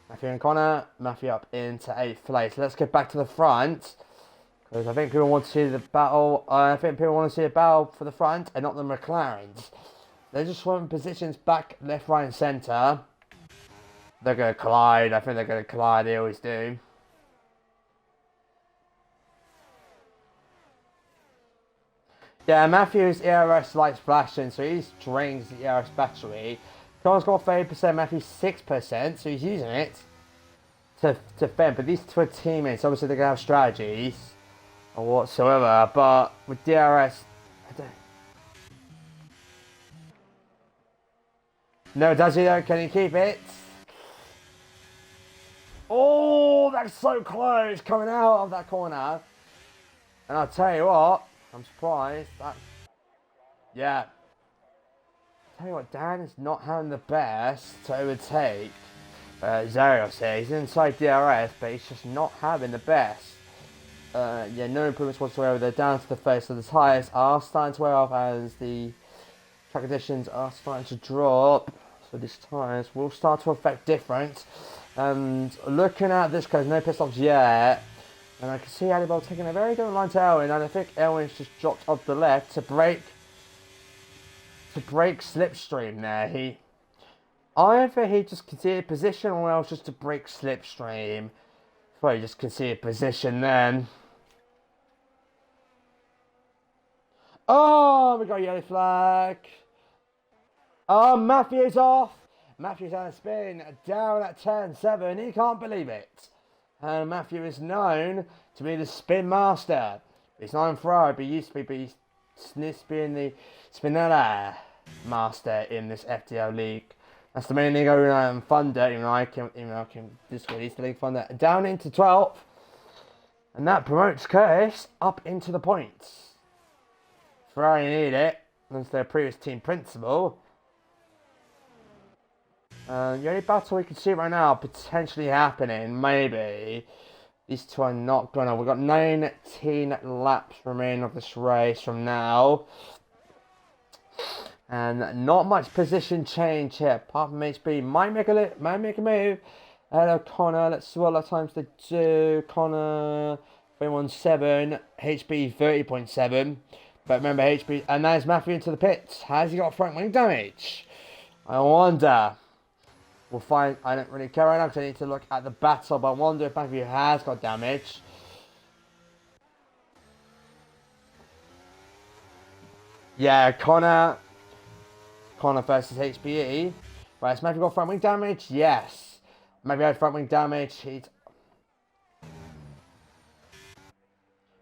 Matthew up into 8th place. Let's get back to the front, because I think people want to see the battle. I think people want to see a battle for the front and not the McLarens. They're just swapping positions back, left, right, and centre. They're going to collide. I think they're going to collide. They always do. Yeah, Matthew's ERS lights flashing, so he drains the ERS battery. Connor's got 30%, Matthew's 6%, so he's using it to fend. But these two are teammates, obviously they're going to have strategies or whatsoever, but with DRS, I don't... No, does he though? Can he keep it? Oh, that's so close, coming out of that corner. And I'll tell you what, I'm surprised that, yeah. Tell you what, Dan is not having the best to overtake Zarios here. He's inside DRS, but he's just not having the best. Yeah, no improvements whatsoever. They're down to the face, so the tyres are starting to wear off as the track conditions are starting to drop. So these tyres will start to affect difference. And looking at this, because no pit stops yet. And I can see Adibel taking a very good line to Elwin, and I think Elwin's just dropped off the left to break slipstream there. Either he just conceded position or else just to break slipstream. Well, he just conceded position then. Oh, we got a yellow flag. Oh, Matthew's off. Matthew's on a spin down at turn 7. He can't believe it. And Matthew is known to be the spin master. He's not in Ferrari, but he used to be, but he's being the Spinella master in this FDL league. That's the main league over in Thunder, even though I can this way, he's the league Thunder. Down into 12th. And that promotes Curtis up into the points. Ferrari need it. That's their previous team principal. The only battle we can see right now potentially happening, maybe. These two are not gonna. We've got 19 laps remaining of this race from now. And not much position change here, apart from HB. Might make a move. Hello, Connor. Let's see what times they do. Connor 317, HB 30.7. But remember, HB, and there's Matthew into the pits. Has he got front wing damage? I wonder. We'll find. I don't really care right now because I need to look at the battle. But I wonder if Matthew has got damage. Yeah, Connor versus HBE. Right, has Matthew got front wing damage? Yes. Matthew had front wing damage. He's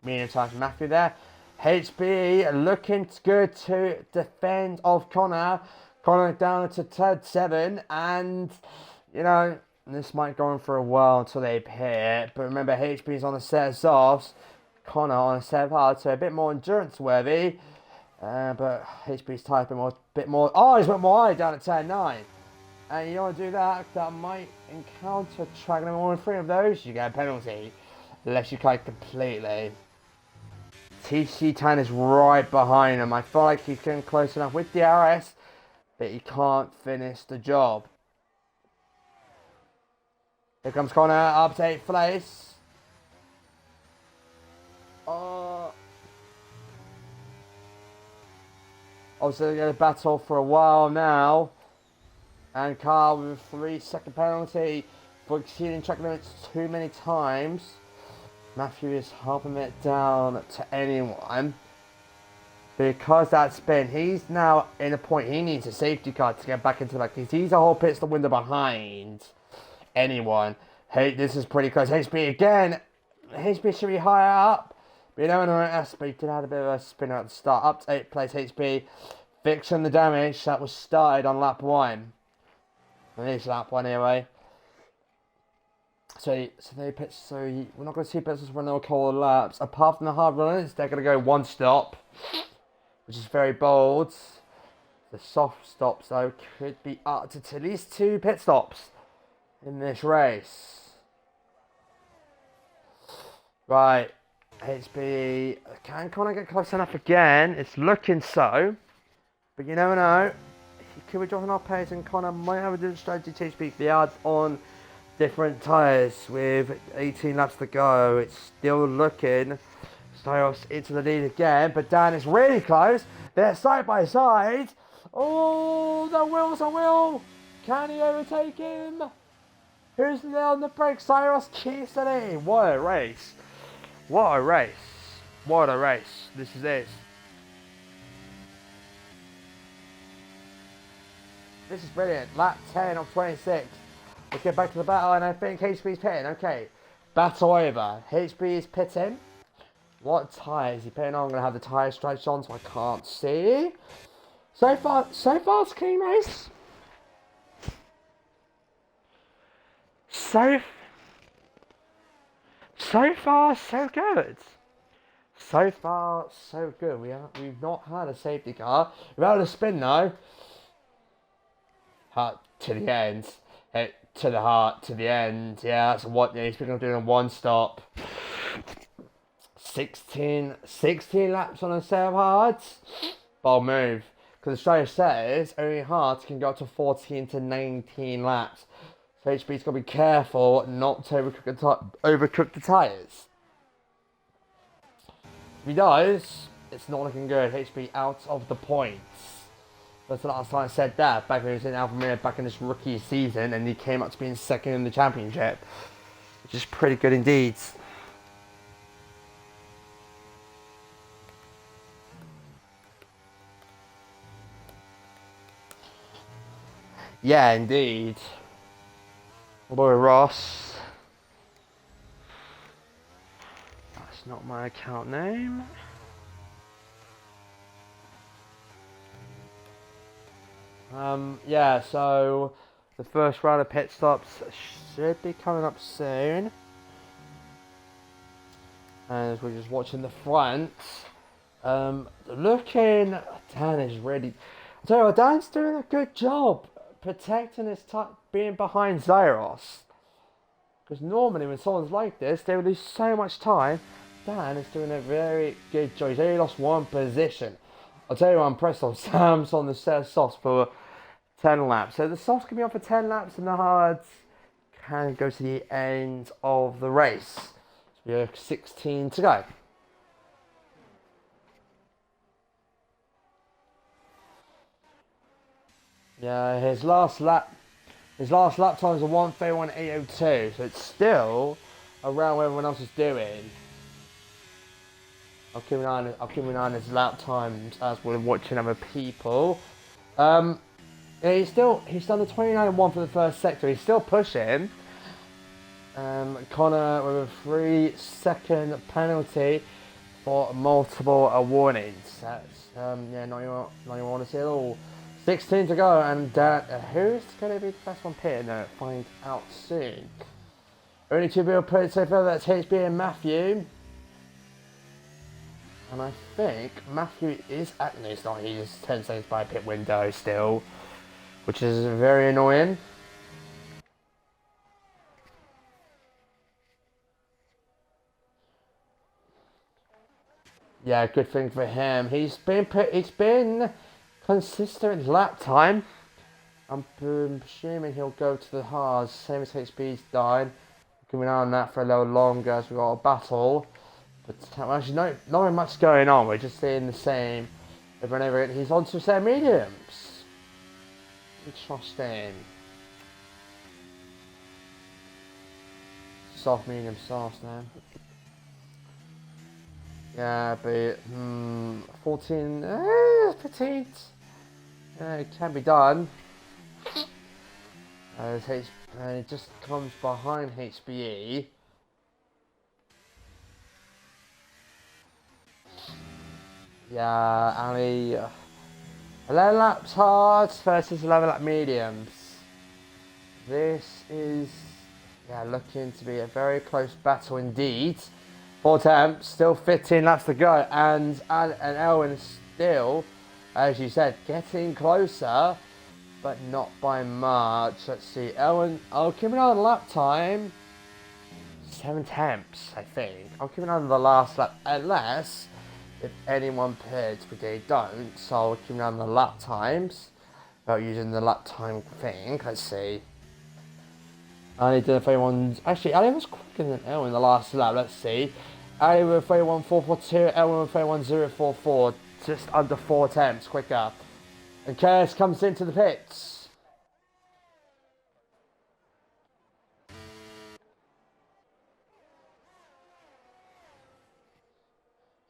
medium size Matthew there. HBE looking good to defend of Connor. Connor down to turn 7, and you know this might go on for a while until they hit. But remember, HB is on a set of softs, Connor on a set of hard, so a bit more endurance worthy. But HB's type a bit more. Oh, he's went wide down at turn 9. And you don't want to do that. That might encounter track number 1 and 3 of those. You get a penalty, unless you kite completely. TC Tan is right behind him. I feel like he's getting close enough with the RS, but he can't finish the job. Here comes Connor up to 8th place. Obviously, they're going to battle for a while now. And Carl with a 3-second penalty for exceeding track limits too many times. Matthew is half a minute down to anyone. Because that spin, he's now in a point he needs a safety car to get back into that. Because he's a whole pit stop window behind anyone. Hey, this is pretty close. HB again. HB should be higher up. But you know, SB did have a bit of a spinner at the start. Up to 8th place, HB. Fixing the damage that was started on lap 1. At least lap 1 anyway. So we're not going to see pits run a couple of laps. Apart from the hard runners, they're going to go 1 stop. Which is very bold. The soft stops, though, could be up to at least 2 pit stops in this race. Right. HB, can Connor get close enough again? It's looking so. But you never know. He could be dropping off pace, and Connor might have a different strategy to HB. The odds on different tyres with 18 laps to go. It's still looking. Styles into the lead again, but Dan is really close. They're side by side. Oh, the wheels are wheel. Can he overtake him? Who's there on the brake? Cyrus keeps it in. What a race. What a race. What a race. This is it. This is brilliant. Lap 10 of 26. Let's get back to the battle, and I think HB's pitting. Okay. Battle over. HB is pitting. What tyre is he pitting on? I'm going to have the tyre stripes on so I can't see. So far it's a clean race. So far, so good. So far, so good. We've not had a safety car. We've had a spin though. Heart to the end. To the heart, to the end. Yeah, that's what he's been doing a 1 stop. 16 laps on a set of hards. Bold move. Because the strategy says only hards can go up to 14 to 19 laps. So HB's got to be careful not to overcook the tyres. If he does, it's not looking good. HB out of the points. That's the last time I said that, back when he was in Alfa Romeo back in his rookie season, and he came up to being 2nd in the championship. Which is pretty good indeed. Yeah, indeed. Boy Ross. That's not my account name. Yeah, so the first round of pit stops should be coming up soon. And as we're just watching the front, Dan is ready. I tell you what, Dan's doing a good job protecting his being behind Zyros. Because normally when someone's like this, they would lose so much time. Dan is doing a very good job. He's only lost one position. I'll tell you what, I'm impressed on Sam's on the set of softs for 10 laps. So the softs can be on for 10 laps and the hards can go to the end of the race. So we have 16 to go. Yeah, his last lap time was a 1:31.802, so it's still around what everyone else is doing. I'll keep an eye on his lap times as we're watching other people. Yeah, he's done the 29.1 for the first sector. He's still pushing. Connor with a 3-second penalty for multiple warnings. That's not you want to see it all. 16 to go, and who's going to be the first one pitted? No, find out soon. Only 2 people pitted so far. That's HB and Matthew. And I think Matthew is he's not. He's 10 seconds by pit window still, which is very annoying. Yeah, good thing for him. He's been consistent lap time. I'm assuming he'll go to the hards, same as HB's died. Keeping an eye on that for a little longer as we've got a battle. But actually, not much going on. We're just seeing the same over and over again. He's on to set mediums. Interesting. Soft, medium, soft now. Yeah, but 14, petite. It can be done. It just comes behind HBE. Yeah, Ali. 11 laps hards versus 11 lap mediums. This is looking to be a very close battle indeed. 4 attempts, still 15 laps to go, and Elwin is still, as you said, getting closer, but not by much. Let's see, Elwin, I'll keep an eye on the lap time. 7 attempts, I think. I'll keep an eye on the last lap, unless if anyone pits, but they don't, so I'll keep an eye on the lap times, without using the lap time thing. Let's see. Ali did a 31. Actually, Ali was quicker than Elwin in the last lap. Let's see. Ali with 31.442, Elwin with 31.044. Just under 4 attempts quicker. And Curtis comes into the pits.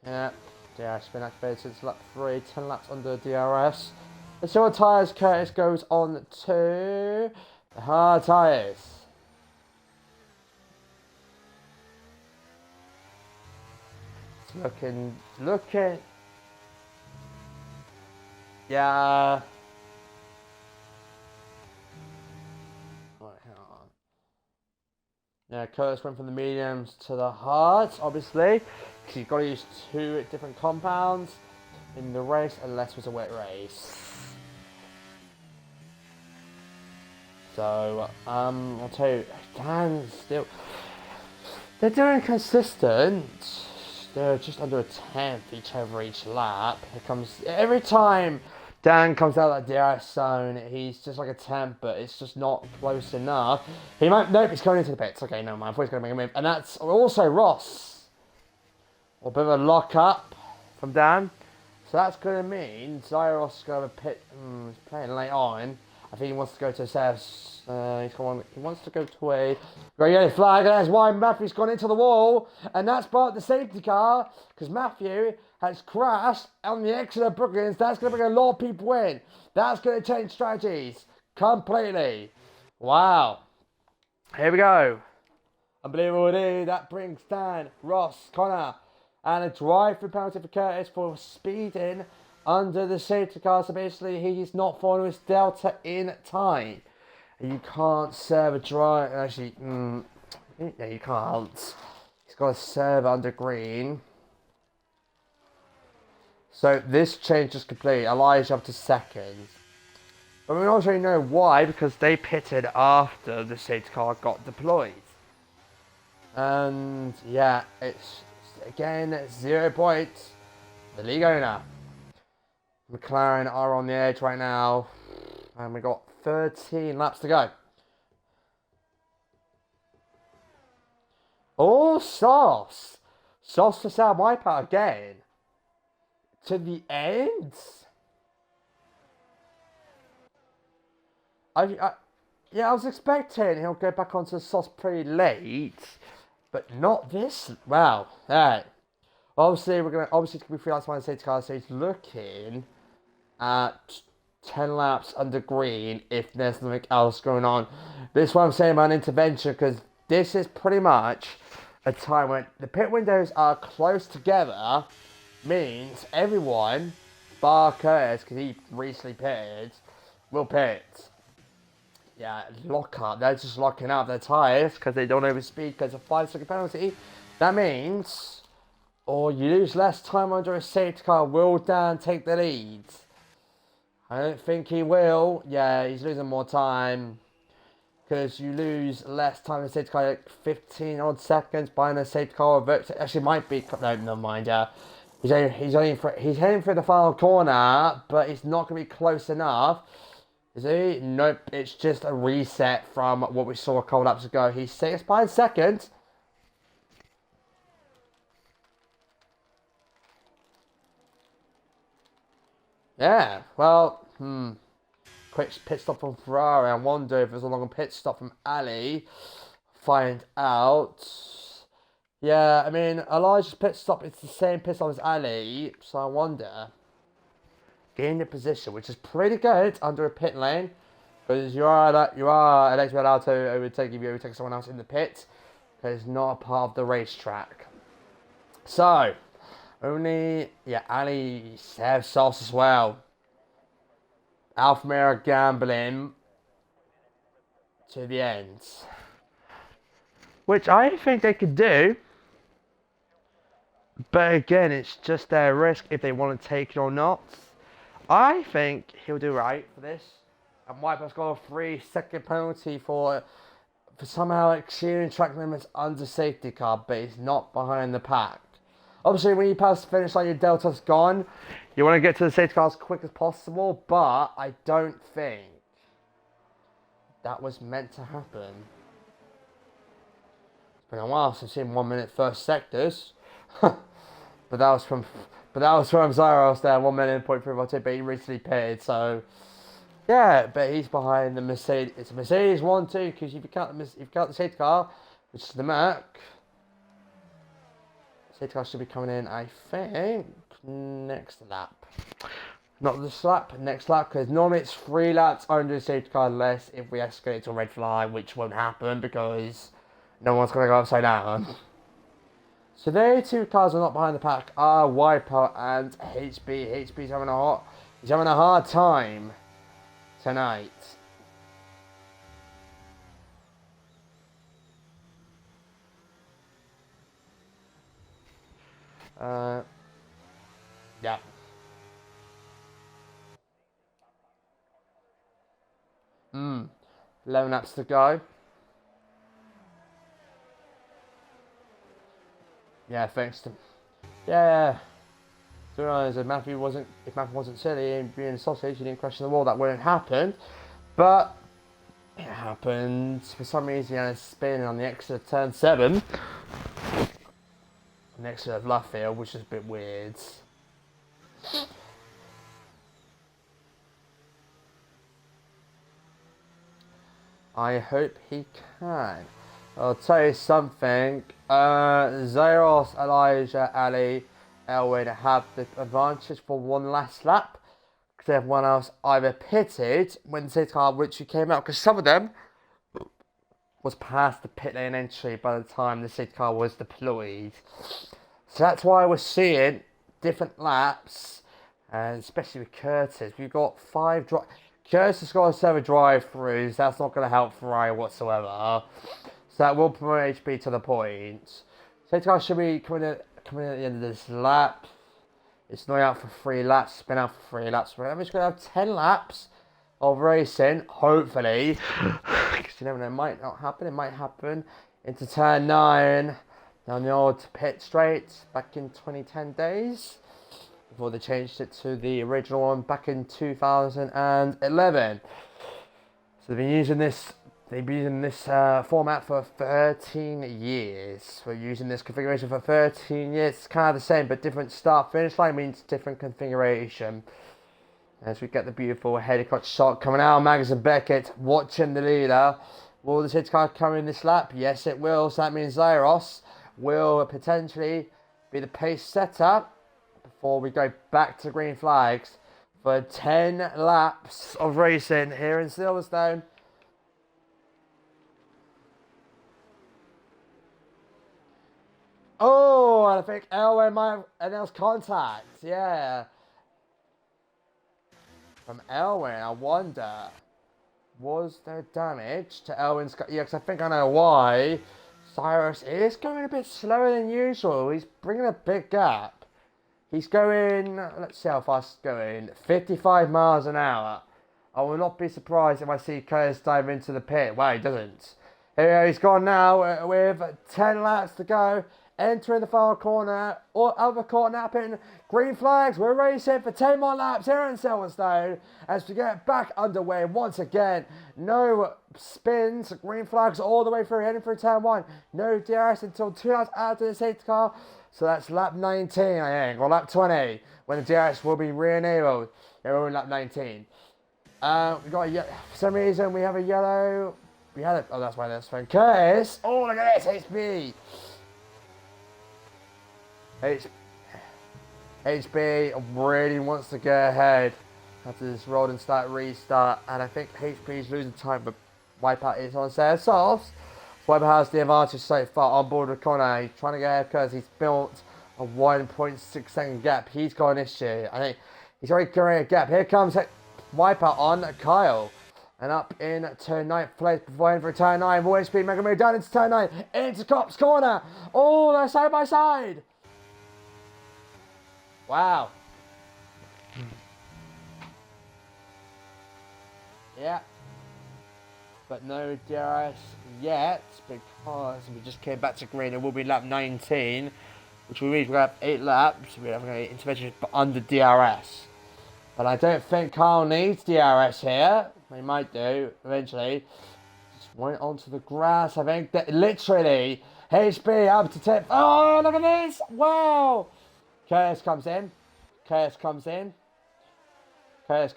Yeah, DRS been activated since lap 3. 10 laps under DRS. Let's see what tyres Curtis goes on to. The hard tyres. Looking. Yeah. Right, hang on. Yeah, Curtis went from the mediums to the hards, obviously, because you've got to use 2 different compounds in the race, unless it was a wet race. So, I'll tell you, Dan's still. They're doing consistent. They're just under a 10th each lap. It comes every time Dan comes out of that DRS zone. He's just like a 10th, but it's just not close enough. He might. Nope, he's going into the pits. Okay, no mind. I thought he's going to make a move, and that's also Ross. A bit of a lock up from Dan, so that's going to mean Zyros is going to pit. He's playing late on. I think he wants to go to Sev's. He wants to go to a yellow flag, and that's why Matthew's gone into the wall, and that's part of the safety car, because Matthew has crashed on the exit of Brooklands. That's going to bring a lot of people in. That's going to change strategies completely. Wow. Here we go. Unbelievable, dude. That brings Dan, Ross, Connor, and a drive-through penalty for Curtis for speeding under the safety car. So basically, he's not following his delta in time. You can't serve a drive. Actually, yeah, you can't. He's got to serve under green. So this change is complete. Elijah up to second. But we also know why, because they pitted after the safety car got deployed. And yeah, it's again 0 points. The league owner. McLaren are on the edge right now. And we got 13 laps to go. Oh, Sauce. Sauce to Sam Wipeout again. To the end. I was expecting he'll go back onto the Sauce pretty late. But not this. Wow. Alright. Obviously, it's going to be 3 laps behind the safety car, so he's looking at 10 laps under green if there's nothing else going on. This is what I'm saying about an intervention, because this is pretty much a time when the pit windows are close together, means everyone, bar Curtis, because he recently pitted, will pit. Yeah, lock up. They're just locking up their tyres because they don't overspeed because of 5-second penalty. That means, or you lose less time under a safety car, will Dan take the lead? I don't think he will. Yeah, he's losing more time. Because you lose less time in a safety car, like 15 odd seconds behind a safety car. Actually, might be. No, never mind. Yeah, he's heading for the final corner, but it's not going to be close enough. Is he? Nope. It's just a reset from what we saw a couple laps ago. He's 6 behind second. Yeah. Well. Quick pit stop from Ferrari. I wonder if there's a longer pit stop from Ali. Find out. Yeah, I mean, Elijah's pit stop is the same pit stop as Ali, so I wonder. Gain the position, which is pretty good under a pit lane, because you are allowed to overtake if you overtake someone else in the pit, because it's not a part of the racetrack. So, only Ali have sauce as well. Alfa Romeo gambling to the end. Which I think they could do. But again, it's just their risk if they want to take it or not. I think he'll do right for this. And Wipeout's got a 3-second penalty for somehow exceeding track limits under safety car, but he's not behind the pack. Obviously, when you pass the finish line, your delta's gone. You want to get to the safety car as quick as possible, but I don't think that was meant to happen. It's been a while since I've seen 1 minute first sectors. but that was from Zyros there, 1 minute point 342, but he recently pitted, so yeah, but he's behind the Mercedes. It's a Mercedes 1-2, because if you count the safety car, which is the Mac, safety car should be coming in, I think, next lap. Not this lap, next lap, because normally it's 3 laps under the safety car, unless if we escalate to a red flag, which won't happen because no one's going to go upside down. So the 2 cars are not behind the pack are Wipeout and HB. HB's having a hard time tonight. Yeah. 11 laps to go. Yeah, thanks to... Yeah. To be honest, if Matthew wasn't silly and being a sausage, he didn't crash in the wall, that wouldn't happen. But it happened. For some reason, he had a spin on the exit of turn 7. Next to Luffield, which is a bit weird. I hope he can. I'll tell you something. Zeros, Elijah, Ali, Elwin have the advantage for one last lap, because everyone else either pitted when the safety car literally came out, because some of them was past the pit lane entry by the time the safety car was deployed. So that's why we're seeing different laps, and especially with Curtis. We've got 5 Curtis has got 7 drive-throughs. That's not going to help Ferrari whatsoever. So that will promote HP to the point. Safety car should be coming in at the end of this lap. It's not out for 3 laps. It's been out for 3 laps. We're just going to have 10 laps of racing, hopefully. Because you never know, it might not happen. It might happen into turn 9 down the old pit straight back in 2010 days. Before they changed it to the original one back in 2011. So they've been using this format for 13 years. We're using this configuration for 13 years. It's kind of the same, but different start finish line means different configuration. As we get the beautiful helicopter shot coming out, Magnus and Beckett watching the leader. Will the safety car come in this lap? Yes, it will. So that means Zyros will potentially be the pace setter before we go back to green flags for 10 laps of racing here in Silverstone. Oh, and I think Elway might have announced contact. Yeah. From Elway, I wonder, was there damage to Elwin's car? Yeah, because I think I know why. Cyrus is going a bit slower than usual. He's bringing a big gap. He's going, let's see how fast he's going, 55 miles an hour. I will not be surprised if I see Curtis dive into the pit. Well, he doesn't. Here he's gone now with 10 laps to go. Entering the final corner, or other corner napping, green flags, we're racing for 10 more laps here in Silverstone as we get back underway once again. No spins, green flags all the way through, heading through turn 1. No DRS until 2 laps out of the safety car, so that's lap 19 I think, or lap 20, when the DRS will be re-enabled. Yeah, we're in lap 19. We got for some reason we have a yellow, oh that's why that's fine. Curtis, oh look at this, HB. HB really wants to go ahead after this roll and start restart, and I think HB is losing time, but Wipeout is on their softs. Wipeout has the advantage so far on board with Connor. He's trying to get ahead because he's built a 1.6 second gap. He's got an issue. I think he's already creating a gap. Here comes Wipeout on Kyle. And up into 9th place before entering turn 9. More speed, Mega move down into turn 9. Into Cop's corner. Oh, they're side by side. Wow. Yeah. But no DRS yet because we just came back to green. It will be lap 19, which will mean we'll have 8 laps. We're having an intervention under DRS. But I don't think Carl needs DRS here. He might do eventually. Just went onto the grass. I think that literally HB up to tip. Oh, look at this! Wow. Curtis comes in. Curtis comes in. Curtis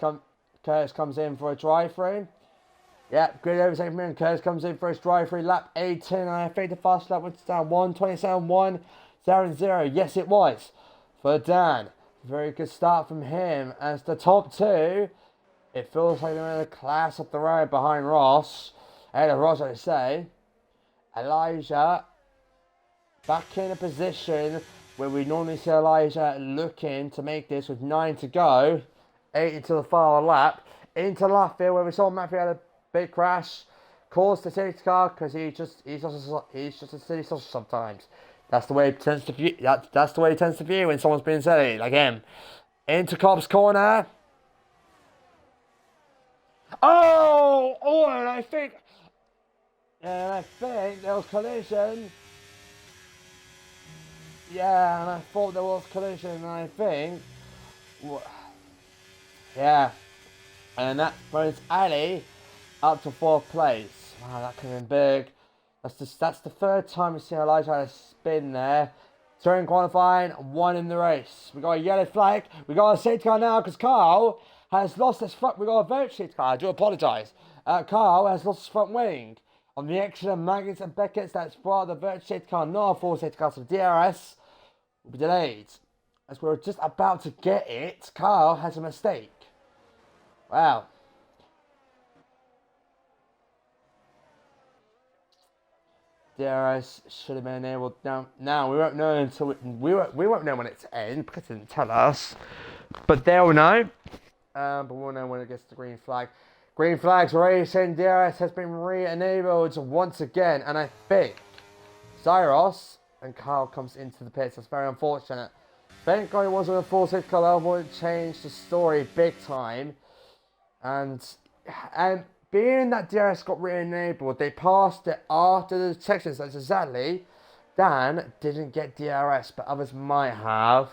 comes in for a drive-through. Yeah, good overtaking from him. Curtis comes in for his drive-through. Lap 18. And I think the fast lap was down 1:27.1:0. Yes, it was for Dan. Very good start from him. As the top 2, it feels like they're in a class up the road behind Ross. Ahead of Ross, I say. Elijah back in a position where we normally see Elijah looking to make this with 9 to go. 8 into the final lap. Into Luffield where we saw Matthew had a big crash. Caused the safety car because he's just a silly sausage sometimes. That's the way he tends to view. That's the way he tends to view when someone's being silly, like him. Into Cobb's corner. Oh, and I think there was collision. Yeah, and I thought there was collision, and I think, yeah, and that brings Ali up to 4th place. Wow, that could have been big. That's the 3rd time we've seen Elijah had a spin there. 2 in qualifying, 1 in the race. We got a yellow flag. We got a safety car now because Carl has lost his front. We got a vote safety car. I do apologise. Carl has lost his front wing. On the extra Magnus and Beckett's, that's brought the vote safety car, not a full safety car, so DRS will be delayed. As we're just about to get it, Carl has a mistake. Wow. DRS should have been enabled. Now we won't know until we won't know when it's end because it didn't tell us. But they'll know. But we'll know when it gets to green flag. Green flags racing. DRS has been re-enabled once again, and I think Zyros and Carl comes into the pits. That's very unfortunate. Thank God it wasn't a full safety car. That would change the story big time. And And being that DRS got re-enabled, they passed it after the sections. That's exactly. Dan didn't get DRS, but others might have.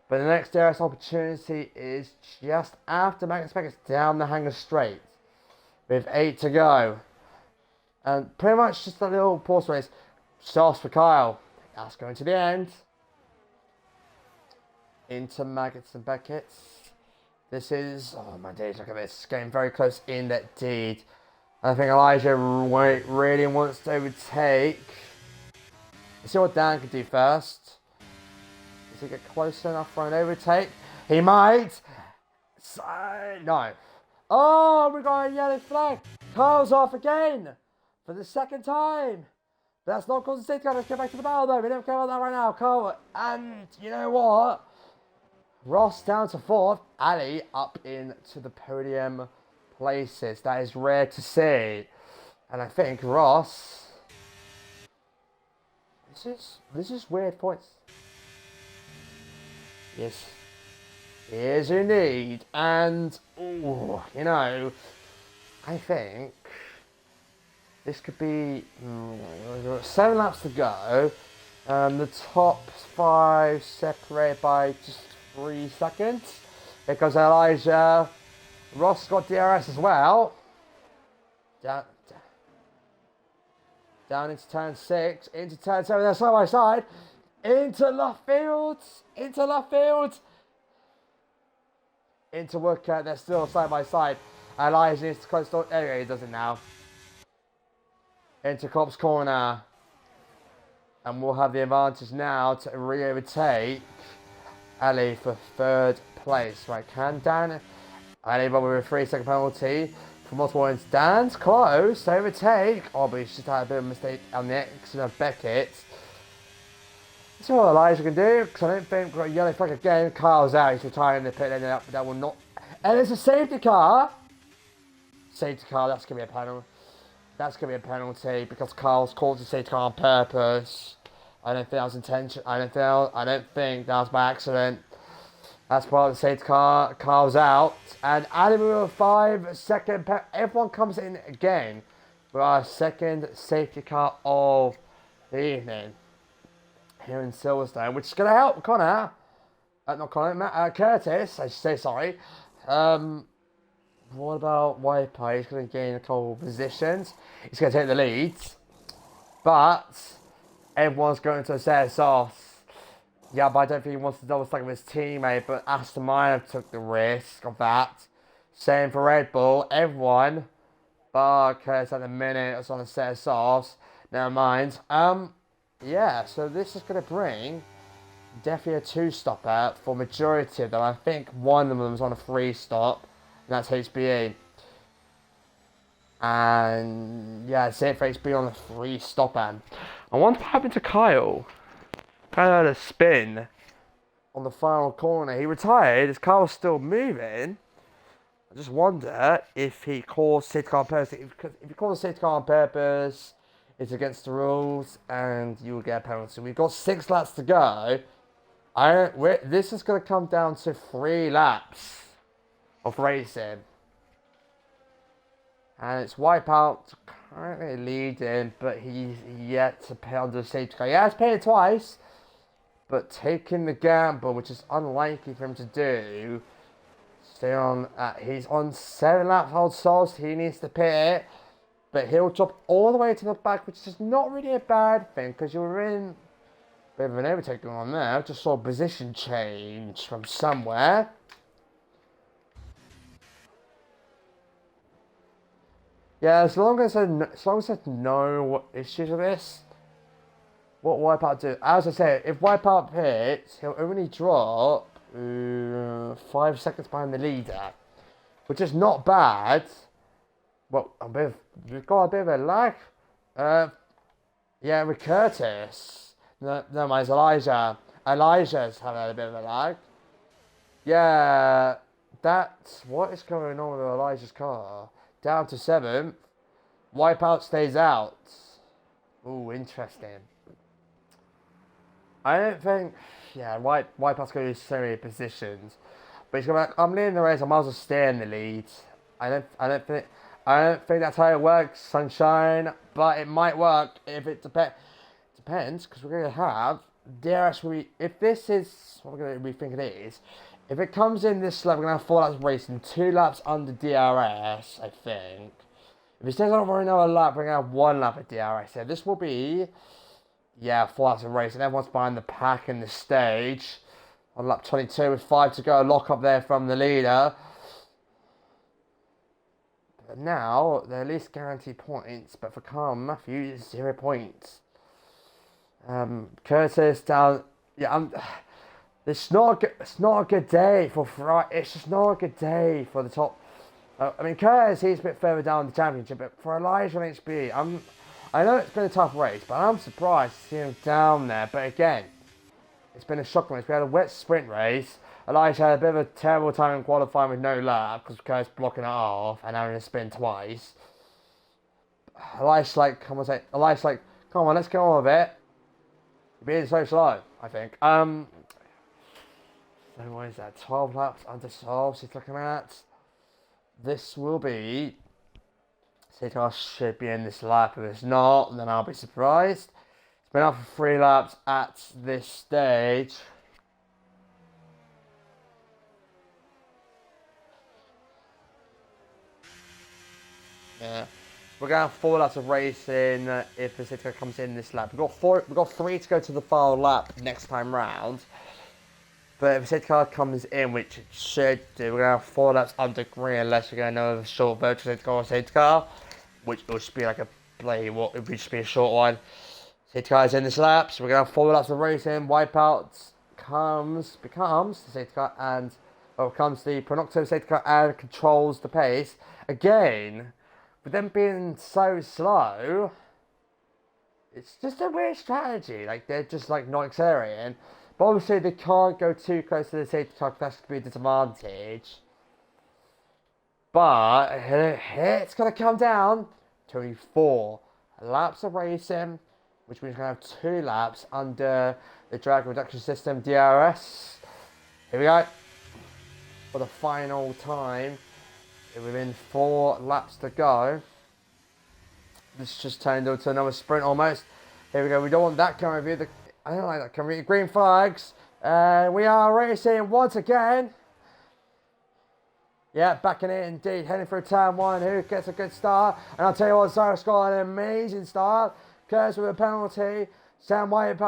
But the next DRS opportunity is just after Magnus Beckett down the Hanger Straight with 8 to go. And pretty much just a little pause race. Sauce for Kyle. That's going to the end. Into Maggots and Beckett. This is, oh my days, look at this. It's getting very close indeed. I think Elijah really wants to overtake. Let's see what Dan can do first. Does he get close enough for an overtake? He might. No. Oh, we got a yellow flag. Kyle's off again for the second time. That's not causing safety car. Let's get back to the battle though. We don't care about that right now. Kyle, and you know what? Ross down to 4th. Ali up into the podium places. That is rare to see. And I think Ross... This is weird points. Yes. Yes, indeed. And, ooh, you know, I think this could be 7 laps to go. The top 5 separate by just 3 seconds. Because Elijah Ross got DRS as well. Down into turn 6, into turn 7, they're side by side. Into left field. Into Woodcote, they're still side by side. Elijah needs to close the door. Anyway, he does it now. Into Cops Corner. And we'll have the advantage now to re-overtake Ali for 3rd place. Right, can Dan... Ali but with a 3-second penalty. For multiple points. Dan's close to overtake. Oh, but he's just had a bit of a mistake on the exit of Beckett. Let's see what Elijah can do, because I don't think we've got a yellow flag again. Kyle's out, he's retiring the pit, ending up, that will not... And it's a safety car! Safety car, that's going to be a penalty. That's going to be a penalty, because Kyle's caused a safety car on purpose. I don't think that was intentional. I don't think that was by accident. That's part of the safety car. Kyle's out. And Adam with a 5-second... Everyone comes in again with our second safety car of the evening here in Silverstone, which is going to help Connor. Curtis, I should say, sorry. What about Wiper? He's going to gain a couple of positions. He's going to take the lead. But everyone's going to set us off. Yeah, but I don't think he wants to double stack with his teammate, but Aston Martin took the risk of that. Same for Red Bull. Everyone, but Curtis at the minute is on a set of softs. Never mind. Yeah, so this is going to bring definitely a 2-stopper for majority of them. I think one of them is on a 3-stop, and that's HBE. And yeah, it's it for HBE on a 3-stopper. I wonder what happened to Kyle. Kind of had a spin on the final corner. He retired. His car was still moving. I just wonder if he caused safety car on purpose. If he caused safety car on purpose, it's against the rules, and you will get a penalty. We've got 6 laps to go. This is going to come down to 3 laps of racing, and it's Wipeout currently leading, but he's yet to pay under the safety car. He has paid it twice. But taking the gamble, which is unlikely for him to do, stay on. He's on 7 laps old souls. He needs to pit it, but he'll drop all the way to the back, which is not really a bad thing because you're in a bit of an overtake going on there. Just saw a position change from somewhere. Yeah, as long as there's no issues with this. What Wipeout do? As I said, if Wipeout pits, he'll only drop 5 seconds behind the leader, which is not bad. Well, we've got a bit of a lag. Yeah, with Curtis. No, mind, it's Elijah. Elijah's having a bit of a lag. Yeah, what is going on with Elijah's car? Down to 7th. Wipeout stays out. Ooh, interesting. I don't think, yeah, Wipeout's going to do so many positions. But he's going to be like, I'm leading the race, I might as well stay in the lead. I don't think that's how it works, sunshine. But it might work if it depends, because we're gonna have DRS. If this is what we think it is, if it comes in this lap, we're gonna have 4 laps of racing, 2 laps under DRS. I think. If it stays on for another lap, we're gonna have 1 lap of DRS. So this will be, 4 laps of racing. Everyone's behind the pack in the stage. On lap 22 with 5 to go, lock up there from the leader. But now, they're at least guaranteed points, but for Carl Matthews, 0 points. Curtis down, it's not a good day for Friday. It's just not a good day for the top. Curtis, he's a bit further down the championship, but for Elijah and HB, I know it's been a tough race, but I'm surprised to see him down there. But again, it's been a shocking race. We had a wet sprint race. Elijah had a bit of a terrible time in qualifying with no lap because Curtis blocking it off and having to spin twice. Elijah's like, come on, let's get on with it. You're being so slow, I think. So what is that? 12 laps under 12 he's looking at. This will be... Sato should be in this lap. If it's not, then I'll be surprised. It's been up for 3 laps at this stage. Yeah. We're going to have 4 laps of racing if the Sato comes in this lap. We've got 3 to go to the final lap next time round. But if the safety car comes in, which it should do, we're going to have 4 laps under green unless we're going to know a short virtual safety car, which will just be like a play, it would just be a short one. Safety car is in this lap, so we're going to have 4 laps of racing. Wipeout becomes the safety car and comes the Pronocto safety car and controls the pace. Again, with them being so slow, it's just a weird strategy. Like, they're just like not accelerating. But obviously they can't go too close to the safety car, that's going to be a disadvantage. But it's going to come down to only 4 laps of racing, which means we're going to have 2 laps under the drag reduction system DRS. Here we go. For the final time, within 4 laps to go. This just turned into another sprint almost. Here we go. We don't want that kind of view. I don't like that kind of view. Green flags. We are racing once again. Yeah, backing it indeed. Heading for turn 1. Who gets a good start? And I'll tell you what, Cyrus got an amazing start. Curtis with a penalty. Sam Wipeout's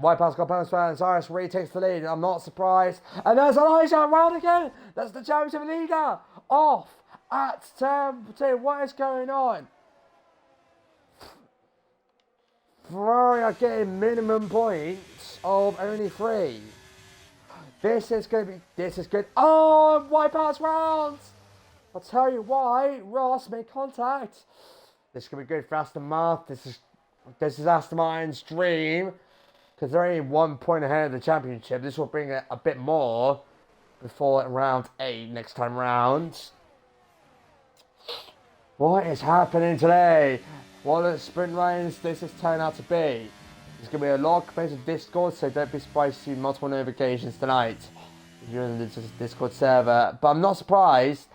got a penalty and Cyrus retakes the lead. I'm not surprised. And there's Elijah around again. That's the championship leader. Off at turn 2. What is going on? Ferrari are getting minimum points of only 3. This is good. Oh, Wipeout's rounds. I'll tell you why. Ross made contact. This is going to be good for Aston Martin. This is Aston Martin's dream. Because they're only 1 point ahead of the championship. This will bring it a bit more before round 8 next time round. What is happening today? What are the sprint rains this has turned out to be? There's going to be a lot of complaints with Discord, so don't be surprised to see multiple notifications tonight if you're in the Discord server. But I'm not surprised.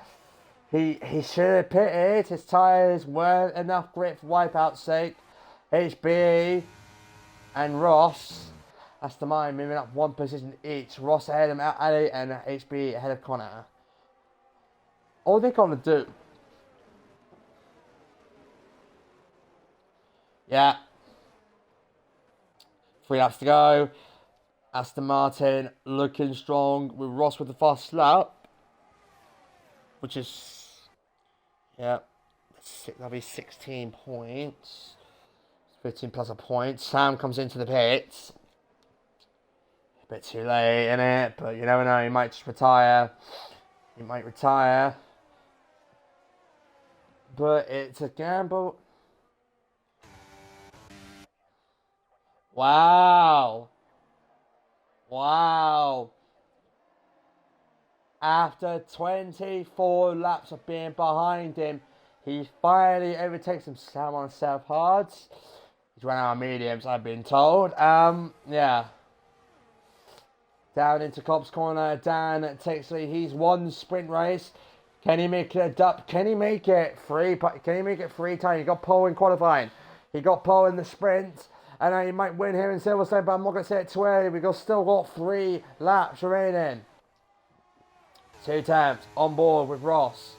He should have pitted. His tyres weren't enough grip for Wipeout's sake. HB and Ross, Aston Martin moving up 1 position each. Ross ahead of Ali and HB ahead of Connor. All they're going to do... Yeah. 3 laps to go. Aston Martin looking strong with Ross with the fast lap. Which is... Yeah. That'll be 16 points. 15 plus a point. Sam comes into the pits. A bit too late, innit? But you never know. He might just retire. But it's a gamble. Wow. After 24 laps of being behind him, he finally overtakes him. Sam on self hards. He's run out of mediums, I've been told. Yeah. Down into Cops Corner. Dan takes lead. He's won the sprint race. Can he make it up? Can he make it free? Can he make it 3 times? He got pole in qualifying. He got pole in the sprint. And he might win here in Silverstone, but I'm not going to say it too early. We've still got 3 laps remaining. 2 attempts on board with Ross.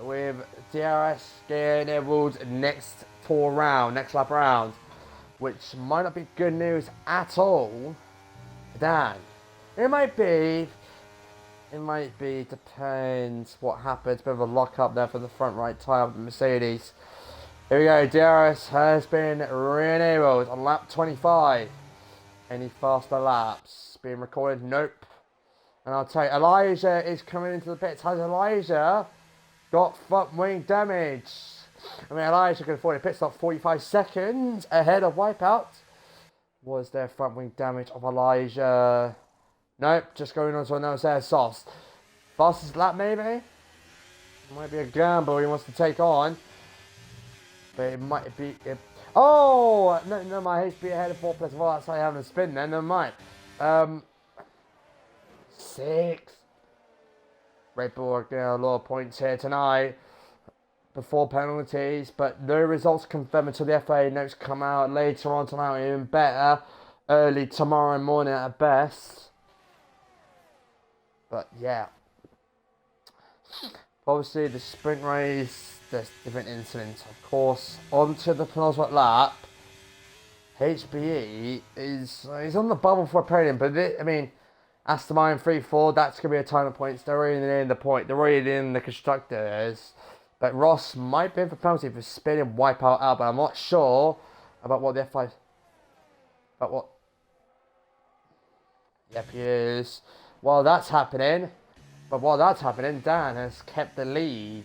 With DRS getting enabled next lap round. Which might not be good news at all for Dan. It might be, depends what happens. Bit of a lock up there for the front right tyre of the Mercedes. Here we go, DRS has been re-enabled on lap 25. Any faster laps being recorded? Nope. And I'll tell you, Elijah is coming into the pits. Has Elijah got front wing damage? I mean, Elijah could afford a pit stop 45 seconds ahead of Wipeout. Was there front wing damage of Elijah? Nope, just going on to another set of softs. Fastest lap, maybe? Might be a gamble he wants to take on. But it might be... Oh! No, my HP ahead of 4 plus. Well, that's how you having a spin then. Never mind. 6. Red Bull are getting a lot of points here tonight. Before penalties. But no results confirmed until the FA notes come out later on tonight. Even better. Early tomorrow morning at best. But yeah. Obviously the sprint race, there's different incidents, of course. On to the penultimate lap. HBE he's on the bubble for a podium, but Aston Martin 3-4, that's going to be a ton of points. They're already in the point. They're already in the constructors. But Ross might be in for penalty for spinning Wipeout out, but I'm not sure about what the F5... About what... Yep, he is. While that's happening, Dan has kept the lead,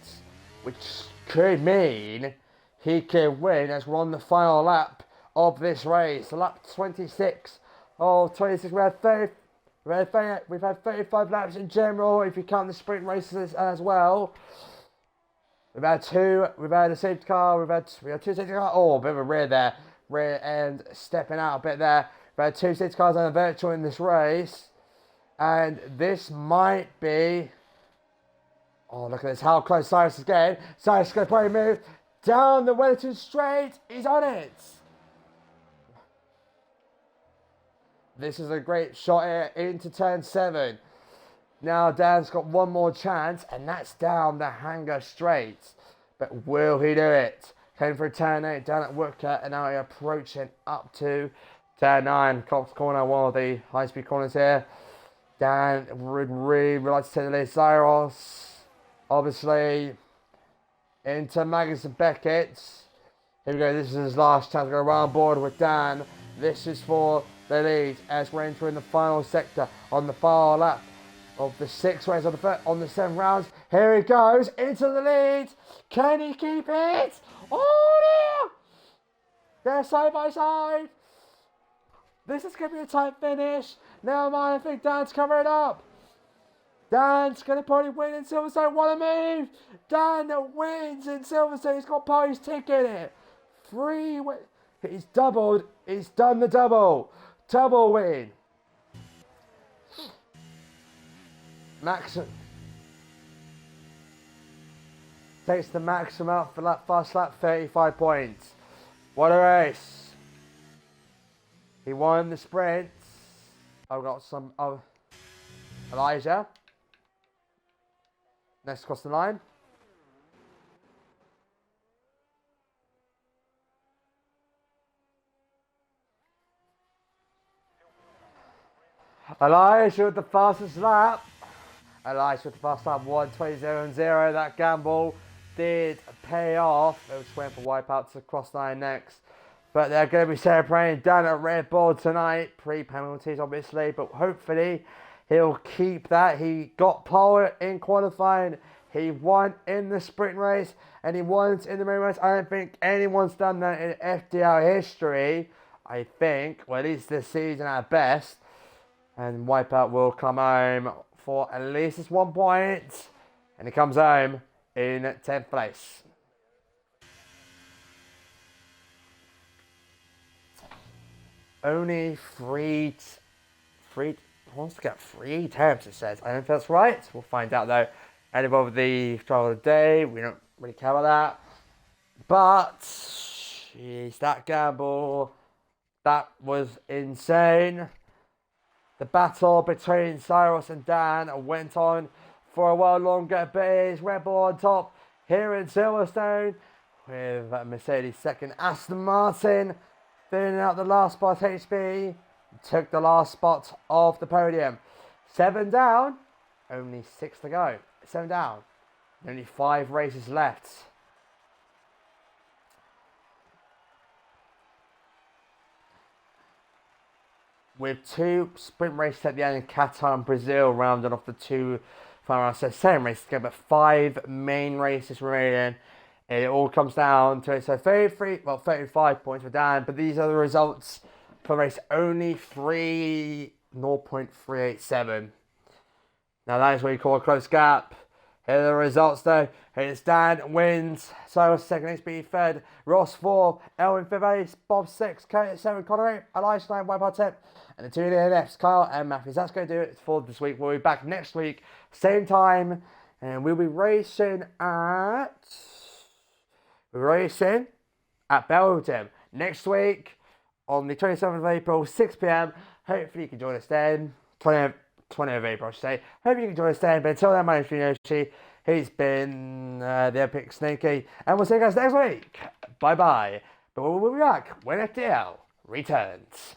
which could mean he can win as we're on the final lap of this race. Lap 26. Oh, 26. We've had 35 laps in general, if you count the sprint races as well. We've had a safety car, we had 2 safety cars. Oh, a bit of a rear end stepping out a bit there. We've had 2 safety cars and a virtual in this race. And this might be... Oh, look at this, how close Cyrus is getting. Cyrus is going to probably move down the Wellington straight. He's on it. This is a great shot here into turn 7. Now Dan's got one more chance, and that's down the Hangar straight. But will he do it? Came for a turn 8 down at Woodcut, and now he's approaching up to turn 9. Cox corner, one of the high-speed corners here. Dan would really like to take the lead. Cyrus, obviously, into Magnus and Beckett. Here we go, this is his last chance to go around board with Dan. This is for the lead as we're entering the final sector on the far lap of the 6 race on the 7 rounds. Here he goes into the lead. Can he keep it? Oh, dear! They're side by side. This is going to be a tight finish. Never mind, I think Dan's covering up. Dan's going to probably win in Silverstone. What a move! Dan wins in Silverstone. He's got Poe's ticket it. 3 win. He's doubled. He's done the double. Double win. Maxim takes the maximum out for first lap, 35 points. What a race. He won the sprint. I've got some Elijah. Next across the line. Elijah with the fastest lap. 1:20.0. That gamble did pay off. It was waiting for Wipeout to cross the line next. But they're going to be celebrating down at Red Bull tonight. Pre-penalties, obviously. But hopefully, he'll keep that. He got pole in qualifying. He won in the sprint race. And he won in the main race. I don't think anyone's done that in FDL history. I think. Well, at least this season at best. And Wipeout will come home for at least this 1 point. And he comes home in 10th place. Only wants to get 3 attempts, it says. I don't know if that's right. We'll find out though End of the driver of the day. We don't really care about that. But, jeez, that gamble, that was insane. The battle between Cyrus and Dan went on for a while longer, but it is Red Bull on top here in Silverstone, with Mercedes second. Aston Martin filling out the last spot. HB took the last spot of the podium. 7 down, only 6 to go. 7 down, only 5 races left. With 2 sprint races at the end in Qatar and Brazil, rounding off the 2 final rounds. So 7 races to go, but 5 main races remaining. It all comes down to it. So 35 points for Dan, but these are the results for the race. Only 0.387. Now that is what you call a close gap. Here are the results though. It's Dan wins, Cyrus second, HB third, Ross 4, Elwin 5th, Ace, Bob 6, Curtis 7, Connor 8, Elijah 9, Wipeout 10, and the 2 DNFs, Kyle and Matthews. That's going to do it for this week. We'll be back next week, same time, and we'll be racing at Belgium next week on the 27th of April, 6 p.m. Hopefully you can join us then. 20th of April, I should say. Hope you can join us then. But until then, my name's Yoshi. He's been the Epic Snakey. And we'll see you guys next week. Bye-bye. But we'll be back when FDL returns.